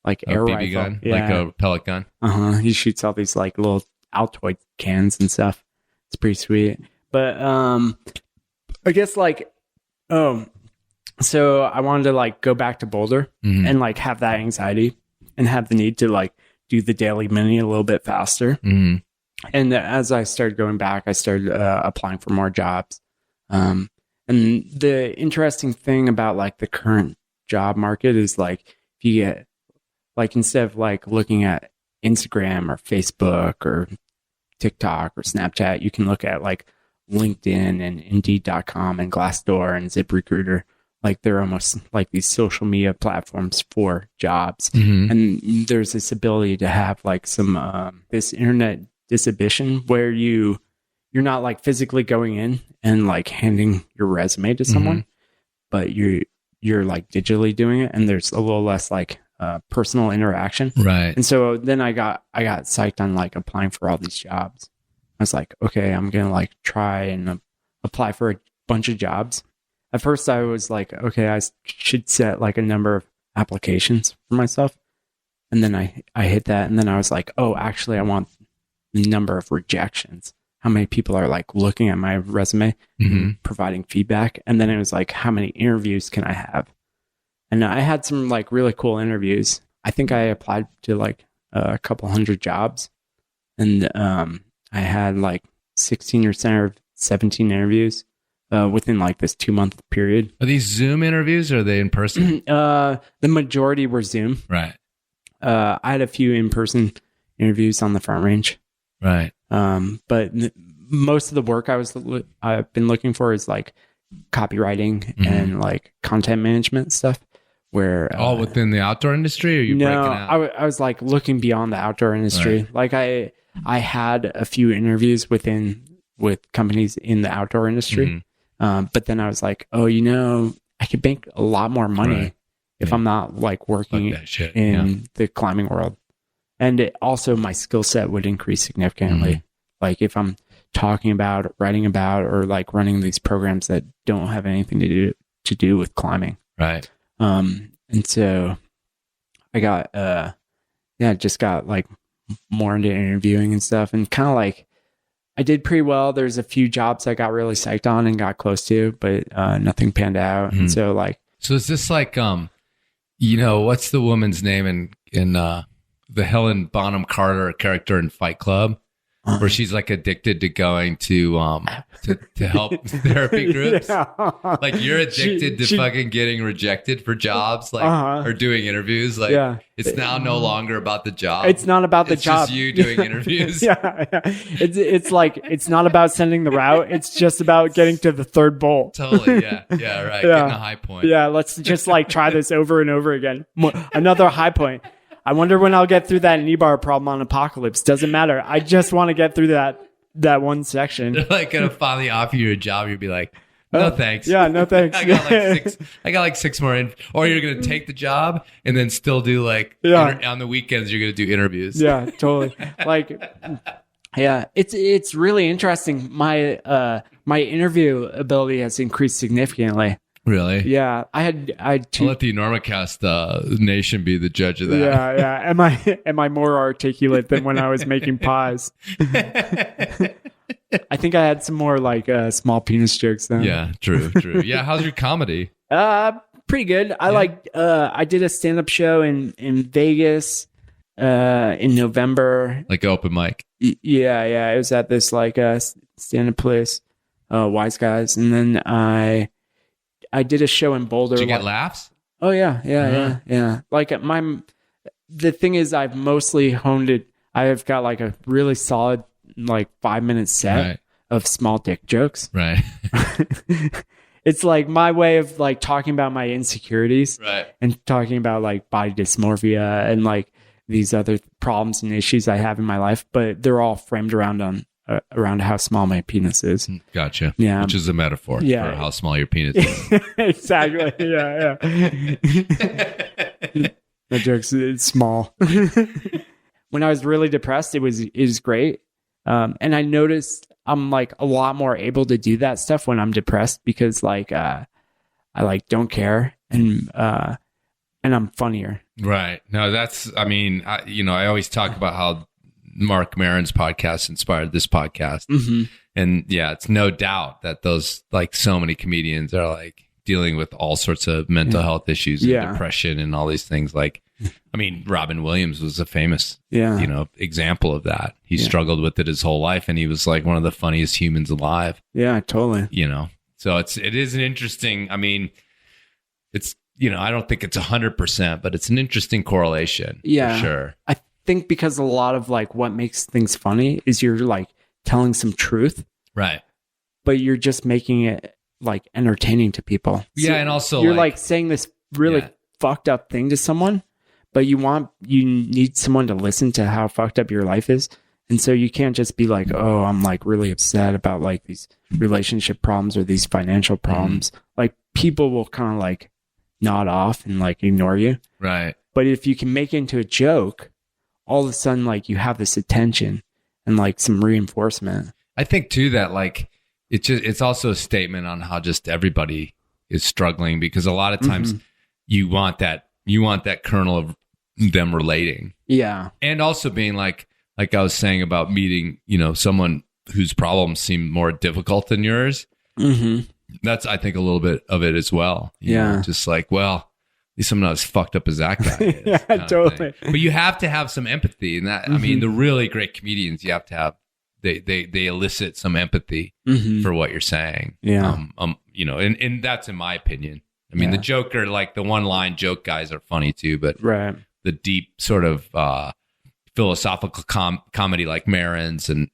Like air BB rifle. gun, Yeah. like a pellet gun. He shoots all these like little Altoid cans and stuff. It's pretty sweet. But I guess like so I wanted to like go back to Boulder and like have that anxiety and have the need to like do the Daily Mini a little bit faster. Mm-hmm. And as I started going back, I started applying for more jobs. And the interesting thing about like the current job market is like if you get like instead of like looking at Instagram or Facebook or TikTok or Snapchat, you can look at like LinkedIn and Indeed.com and Glassdoor and ZipRecruiter. Like they're almost like these social media platforms for jobs. Mm-hmm. And there's this ability to have like some this internet distribution where you're not like physically going in and like handing your resume to someone, but you're like digitally doing it, and there's a little less like personal interaction. Right. And so then I got psyched on like applying for all these jobs. I was like, okay, I'm gonna like try and apply for a bunch of jobs. At first, I was like, okay, I should set like a number of applications for myself, and then I hit that, and then I was like, oh, actually, I want the number of rejections. How many people are like looking at my resume, and providing feedback, and then it was like, how many interviews can I have? And I had some like really cool interviews. I think I applied to like a couple hundred jobs, and I had like 16 or 17 interviews within like this 2-month period. Are these Zoom interviews or are they in person? The majority were Zoom. Right. I had a few in-person interviews on the Front Range. Right. But most of the work I've been looking for is like copywriting and like content management stuff. Where all within the outdoor industry, or are you breaking out? I was like looking beyond the outdoor industry. Right. Like I had a few interviews with companies in the outdoor industry, but then I was like, oh, I could make a lot more money if I'm not like working in the climbing world, and also my skill set would increase significantly. Like if I'm talking about, writing about, or like running these programs that don't have anything to do with climbing, right? And so I got, just got like more into interviewing and stuff, and kind of like I did pretty well. There's a few jobs I got really psyched on and got close to, but nothing panned out. And so is this like, what's the woman's name in the Helen Bonham Carter character in Fight Club? Where she's like addicted to going to help therapy groups. Yeah. Like you're addicted to fucking getting rejected for jobs, like or doing interviews. Like it's now no longer about the job. It's not about the job. It's just you doing interviews. It's like it's not about sending the route. It's just about getting to the third bowl. Totally. Yeah. Right. Getting a high point. Yeah. Let's just like try this over and over again. Another high point. I wonder when I'll get through that knee bar problem on Apocalypse. Doesn't matter. I just want to get through that one section. They're like going to finally offer you a job. You'll be like, no, thanks. Yeah, no, thanks. I got like six more in. Or you're going to take the job and then still do like, on the weekends, you're going to do interviews. Yeah, totally. Like, yeah, it's really interesting. My interview ability has increased significantly. Really? Yeah, I had I'll let the Enormocast nation be the judge of that. Yeah. Am I more articulate than when I was making pies? I think I had some more like small penis jokes then. Yeah, true. Yeah, how's your comedy? Pretty good. I did a stand-up show in Vegas in November. Like open mic. Yeah. It was at this like stand-up place, Wise Guys, and then I did a show in Boulder. Did you get laughs? Oh yeah. Like the thing is, I've mostly honed it. I've got like a really solid like 5-minute set of small dick jokes. Right. It's like my way of like talking about my insecurities, and talking about like body dysmorphia and like these other problems and issues I have in my life, but they're all framed around how small my penis is. Gotcha. Yeah. Which is a metaphor for how small your penis is. Exactly. Yeah. That joke's it's small. When I was really depressed, it was great. And I noticed I'm like a lot more able to do that stuff when I'm depressed because like I like don't care and I'm funnier. Right. No, that's I always talk about how Mark Maron's podcast inspired this podcast. And yeah, it's no doubt that those like so many comedians are like dealing with all sorts of mental health issues and depression and all these things. Like, I mean, Robin Williams was a famous, example of that. He struggled with it his whole life and he was like one of the funniest humans alive. Yeah, totally. So it is an interesting, I mean, it's, I don't think it's 100%, but it's an interesting correlation. Yeah. For sure. I think because a lot of like what makes things funny is you're like telling some truth, right? But you're just making it like entertaining to people. Yeah, and also you're like saying this really fucked up thing to someone, but you need someone to listen to how fucked up your life is, and so you can't just be like, oh, I'm like really upset about like these relationship problems or these financial problems. Like people will kind of like nod off and like ignore you. Right. But if you can make it into a joke, all of a sudden, like you have this attention and like some reinforcement. I think too that like it's also a statement on how just everybody is struggling, because a lot of times you want that kernel of them relating. Yeah. And also being like I was saying about meeting, someone whose problems seem more difficult than yours. Mm-hmm. That's, I think, a little bit of it as well. You know, just like, well, at least I'm not as fucked up as that guy is. Yeah, totally. But you have to have some empathy. And that, I mean, the really great comedians, you have to have, they elicit some empathy for what you're saying. Yeah. And that's in my opinion. I mean, the Joker, like the one-line joke guys are funny too, but the deep sort of philosophical comedy like Marin's and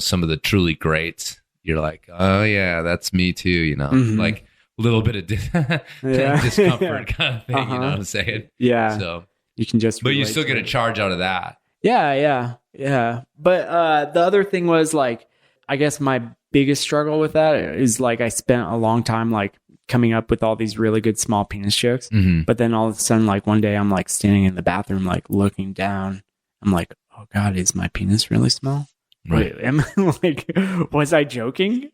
some of the truly greats, you're like, oh yeah, that's me too. Like a little bit of discomfort kind of thing. You know what I'm saying? Yeah. So you can just, but you still get a charge out of that. Yeah. But the other thing was like, I guess my biggest struggle with that is like I spent a long time like coming up with all these really good small penis jokes. But then all of a sudden, like one day I'm like standing in the bathroom, like looking down. I'm like, oh God, is my penis really small? Right. Wait, am I like, was I joking?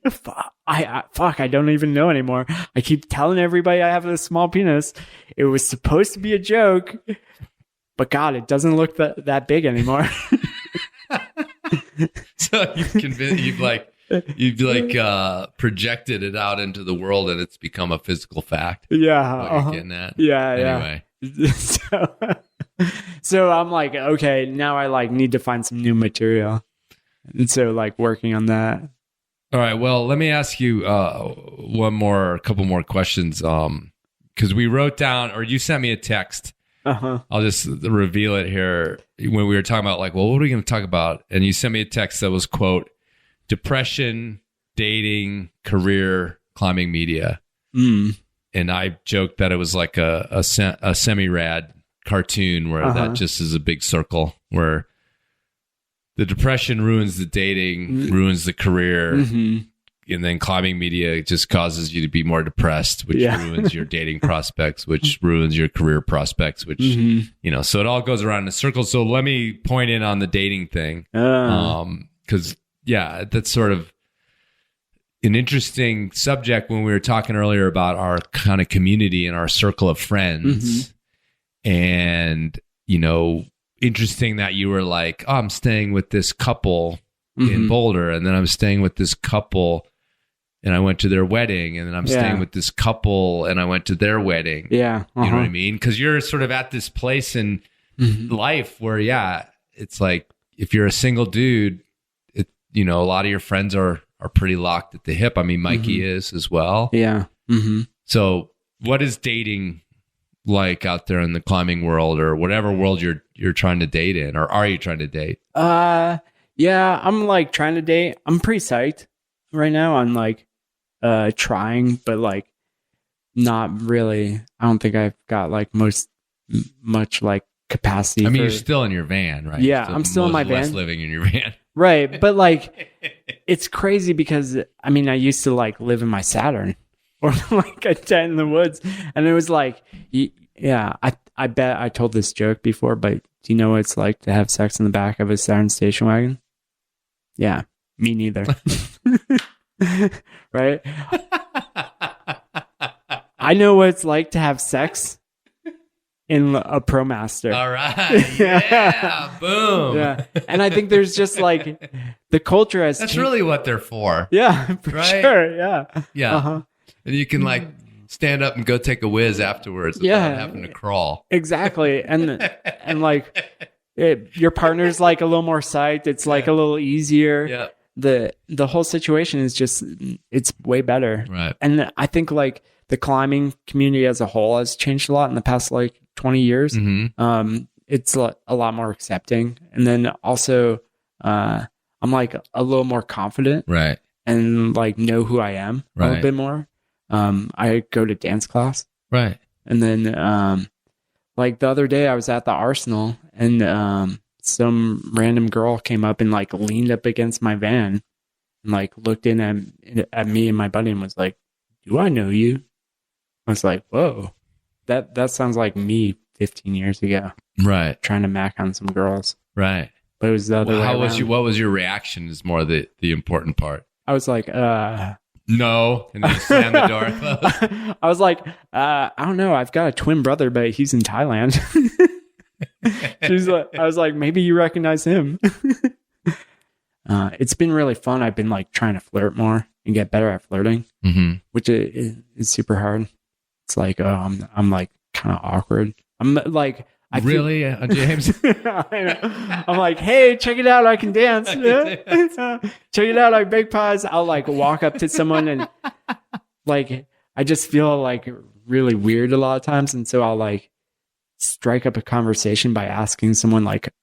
I don't even know anymore. I keep telling everybody I have a small penis. It was supposed to be a joke, but God, it doesn't look that big anymore. So you've projected it out into the world, and it's become a physical fact. Yeah. What you're getting at. Yeah. Anyway. So I'm like, okay, now I like need to find some new material. And so like working on that. All right. Well, let me ask you a couple more questions. Because we wrote down, or you sent me a text. I'll just reveal it here. When we were talking about like, well, what are we going to talk about? And you sent me a text that was, quote, depression, dating, career, climbing media. And I joked that it was like a semi-rad cartoon where that just is a big circle where the depression ruins the dating, ruins the career, and then climbing media just causes you to be more depressed, which ruins your dating prospects, which ruins your career prospects, which, so it all goes around in a circle. So let me point in on the dating thing. Because, that's sort of an interesting subject when we were talking earlier about our kind of community and our circle of friends. And, interesting that you were like, oh, I'm staying with this couple in Boulder, and then I'm staying with this couple and I went to their wedding, and then I'm staying with this couple and I went to their wedding. Yeah. You know what I mean? Because you're sort of at this place in life where, it's like if you're a single dude, a lot of your friends are pretty locked at the hip. I mean, Mikey is as well. Yeah. So what is dating like out there in the climbing world, or whatever world you're trying to date in, or are you trying to date? Yeah, I'm like trying to date. I'm pretty psyched right now on like trying, but like not really. I don't think I've got like much like capacity. I mean, you're still in your van, right? Yeah, I'm still in my van. Living in your van. Right, but like it's crazy because I mean, I used to like live in my Saturn or like a tent in the woods, and it was like, I bet I told this joke before, but do you know what it's like to have sex in the back of a Saturn station wagon? Yeah, me neither. Right? I know what it's like to have sex in a ProMaster. All right. Yeah. Boom. Yeah. And I think there's just like the culture has That's really what they're for. Yeah, for sure. Yeah. Yeah. And you can like stand up and go take a whiz afterwards without having to crawl. Exactly. And like your partner's like a little more psyched. It's like a little easier. Yeah. The whole situation is just, it's way better. Right. And I think like the climbing community as a whole has changed a lot in the past like 20 years. It's a lot more accepting. And then also I'm like a little more confident. Right. And like know who I am a little bit more. I go to dance class. Right. And then like the other day I was at the Arsenal, and some random girl came up and like leaned up against my van and like looked in at me and my buddy and was like, "Do I know you?" I was like, "Whoa." that sounds like me 15 years ago. Right. Trying to mac on some girls. Right. But it was the other way What around. was your reaction is more the important part. I was like, no. And then you slam the door closed. I was like, I don't know. I've got a twin brother, but he's in Thailand. I was like, maybe you recognize him. It's been really fun. I've been like trying to flirt more and get better at flirting, which is super hard. It's like, I'm like kind of awkward. I'm like, James? I'm like, hey, check it out. I can dance. Check it out. I bake pies. I'll like walk up to someone and like, I just feel like really weird a lot of times. And so I'll like strike up a conversation by asking someone like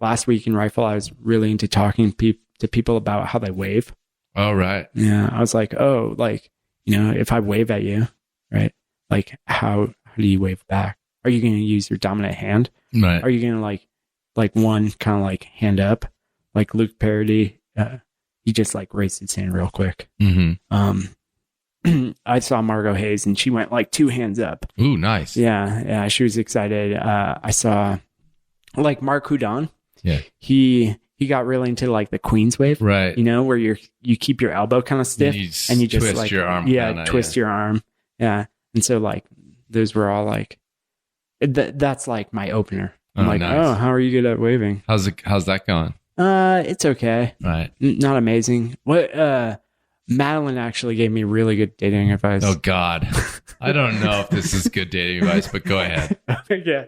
last week in Rifle, I was really into talking to people about how they wave. Oh, right. Yeah. I was like, oh, like, if I wave at you, right? Like how do you wave back? Are you going to use your dominant hand? Right. Are you going to like one kind of like hand up, like Luke Parody? He just like raised his hand real quick. I saw Margot Hayes and she went like 2 hands up. Ooh, nice. Yeah. She was excited. I saw like Mark Houdon. Yeah. He got really into like the Queen's wave. Right. Where you keep your elbow kind of stiff and you just twist like your arm. Yeah. Twist your arm. Yeah. And so like those were all like, that's like my opener. I'm like, nice. Oh, how are you good at waving? How's that going? It's okay. Right. Not amazing. What, Madeline actually gave me really good dating advice. Oh God. I don't know if this is good dating advice, but go ahead. Yeah.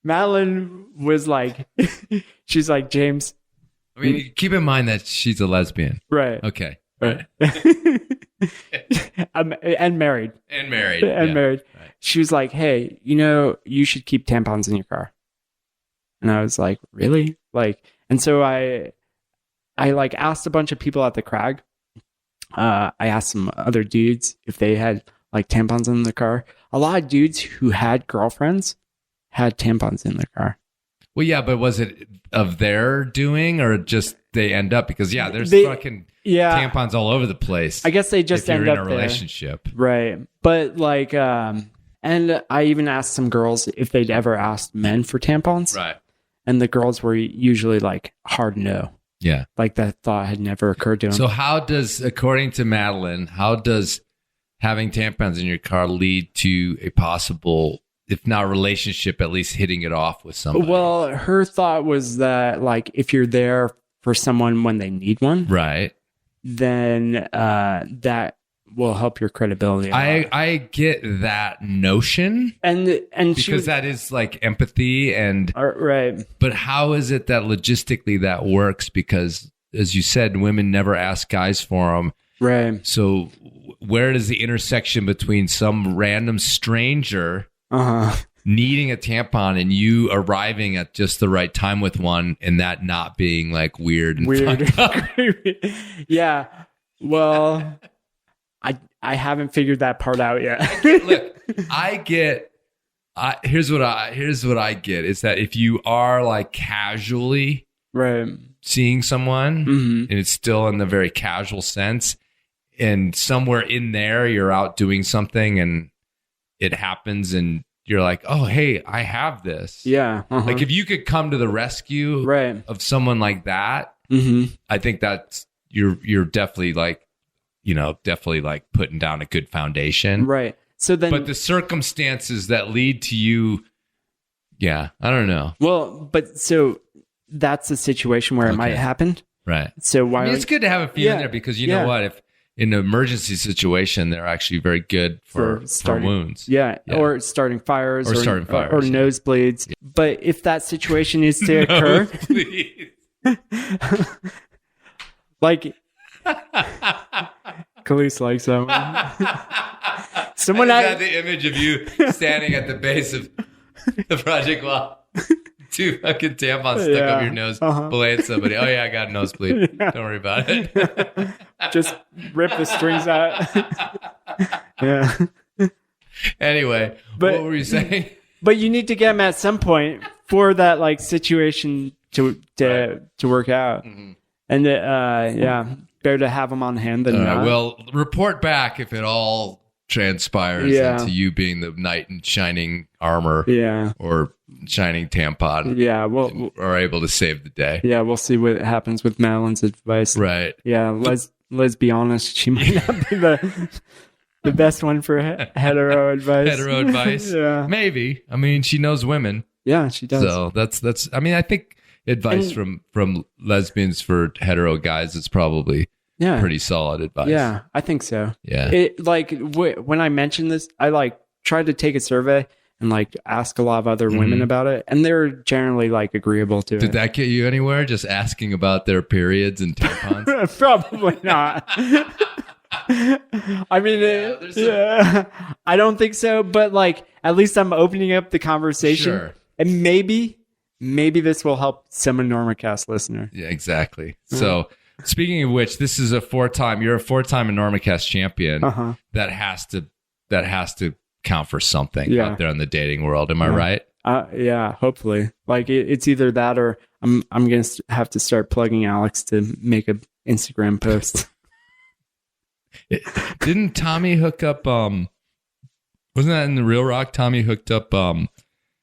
Madeline was like, she's like, James. I mean, keep in mind that she's a lesbian. Right. Okay. Right. And married. And married. Married. Right. She was like, hey, you should keep tampons in your car. And I was like, really? Like, and so I like asked a bunch of people at the Crag. I asked some other dudes if they had like tampons in the car. A lot of dudes who had girlfriends had tampons in their car. Well, yeah, but was it of their doing or just they end up? Because there's fucking tampons all over the place. I guess they just end up in a relationship. Right. But like, and I even asked some girls if they'd ever asked men for tampons. Right. And the girls were usually like hard no. Yeah. Like that thought had never occurred to them. So according to Madeline, how does having tampons in your car lead to a possible, if not relationship, at least hitting it off with somebody? Well, her thought was that like if you're there for someone when they need one, right, then that will help your credibility. I get that notion, and because that is like empathy and right. But how is it that logistically that works? Because as you said, women never ask guys for them, right? So where does the intersection between some random stranger needing a tampon and you arriving at just the right time with one, and that not being like weird? Yeah. Well, I haven't figured that part out yet. Here's what I get is that if you are like casually seeing someone and it's still in the very casual sense, and somewhere in there you're out doing something and it happens and you're like, oh, hey, I have this. Yeah. Like if you could come to the rescue of someone like that, I think that's you're definitely like, definitely like putting down a good foundation. Right. So then, but the circumstances that lead to you, I don't know. Well, but so that's a situation where it might happen. Right. So why it's good to have a few in there because you know what? If in an emergency situation, they're actually very good for wounds. Yeah. Or starting fires or nosebleeds. Yeah. But if that situation is to occur, like Khalees likes that one. Someone had the image of you standing at the base of the project wall, 2 fucking tampons stuck up your nose, belaying somebody. Oh yeah, I got a nosebleed. Don't worry about it. Just rip the strings out. Yeah. Anyway, what were you saying? But you need to get them at some point for that like situation to work out. Mm-hmm. And better to have them on hand than not. Well, report back if it all transpires into you being the knight in shining armor or shining tampon. Yeah, well, are able to save the day. Yeah, we'll see what happens with Madeline's advice. Right. Yeah, let's be honest, she might not be the best one for hetero advice. Hetero advice? Yeah. Maybe. I mean, she knows women. Yeah, she does. So that's I mean, I think advice from lesbians for hetero guys is probably pretty solid advice. Yeah, I think so. Yeah. It when I mentioned this, I tried to take a survey and ask a lot of other women about it, and they're generally agreeable to it. Did that get you anywhere? Just asking about their periods and tampons? Probably not. I mean, I don't think so, but at least I'm opening up the conversation. Sure. And maybe this will help some Enormocast listener. Yeah, exactly. So speaking of which, this is you're a 4-time Enormocast champion. That has to count for something out there in the dating world. Am I right? Yeah, hopefully. It's either that or I'm going to have to start plugging Alex to make an Instagram post. Didn't Tommy hook up, wasn't that in the Real Rock? Tommy hooked up,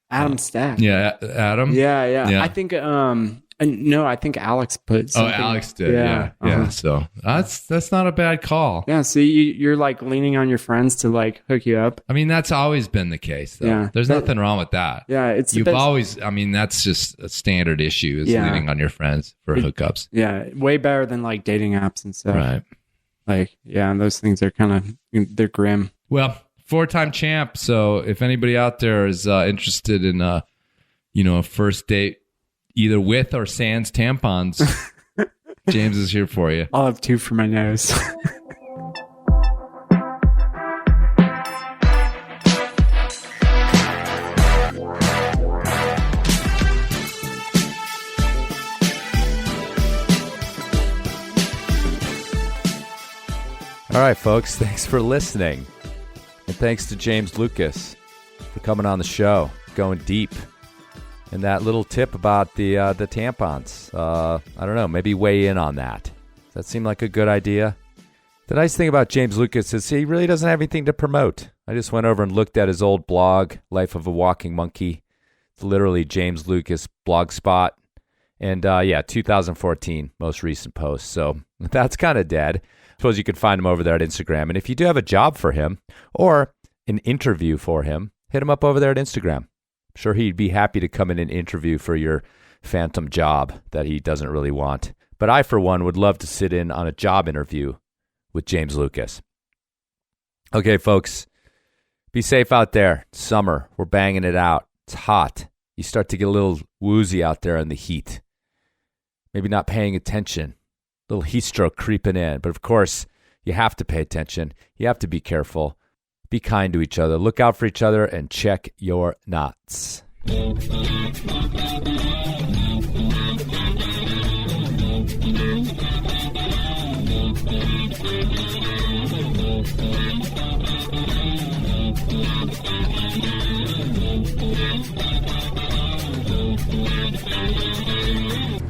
Adam Stack. Yeah, Adam. Yeah. I think no, I think Alex put something. Oh, Alex did. Yeah. So that's not a bad call. Yeah. So you're leaning on your friends to hook you up. I mean, that's always been the case. Though. Yeah. There's nothing wrong with that. Yeah. You've always. I mean, that's just a standard issue is leaning on your friends for hookups. Yeah. Way better than dating apps and stuff. Right. Those things are they're grim. Well, 4-time champ. So if anybody out there is interested in a first date, either with or sans tampons, James is here for you. I'll have 2 for my nose. All right, folks, thanks for listening. And thanks to James Lucas for coming on the show, going deep. And that little tip about the tampons. I don't know, maybe weigh in on that. Does that seem like a good idea? The nice thing about James Lucas is he really doesn't have anything to promote. I just went over and looked at his old blog, Life of a Walking Monkey. It's literally James Lucas Blogspot. And 2014, most recent post. So that's kind of dead. I suppose you could find him over there at Instagram. And if you do have a job for him or an interview for him, hit him up over there at Instagram. I'm sure he'd be happy to come in and interview for your phantom job that he doesn't really want. But I, for one, would love to sit in on a job interview with James Lucas. Okay, folks, be safe out there. It's summer. We're banging it out. It's hot. You start to get a little woozy out there in the heat. Maybe not paying attention. Little heat stroke creeping in. But of course, you have to pay attention. You have to be careful. Be kind to each other. Look out for each other and check your knots.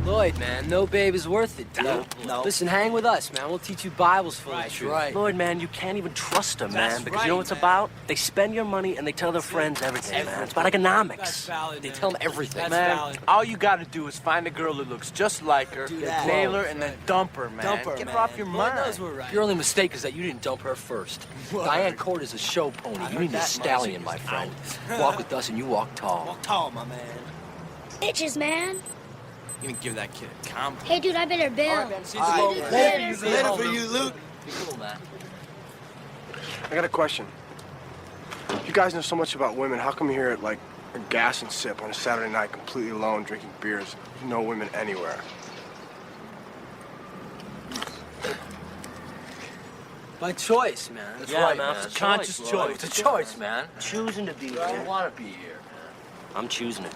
Lloyd, man, no babe is worth it, dude. No. Listen, hang with us, man. We'll teach you Bibles full of truth. Right. Lloyd, man, you can't even trust them, man. Because you know what it's about? They spend your money and they tell their friends everything, man. It's about economics. They tell them everything. Man, all you gotta do is find a girl that looks just like her, nail her, and then dump her, man. Get her off your mind. Your only mistake is that you didn't dump her first. Diane Court is a show pony. You need a stallion, my friend. Walk with us and you walk tall. Walk tall, my man. Bitches, man. You can give that kid a compliment. Hey, dude, I better bill. Later for you, Luke. Be cool, man. I got a question. You guys know so much about women. How come you're here at a gas and sip on a Saturday night, completely alone, drinking beers? No women anywhere. By choice, man. That's right, man. It's a conscious choice. It's a choice, man. Choosing to be here. I want to be here, man. I'm choosing it.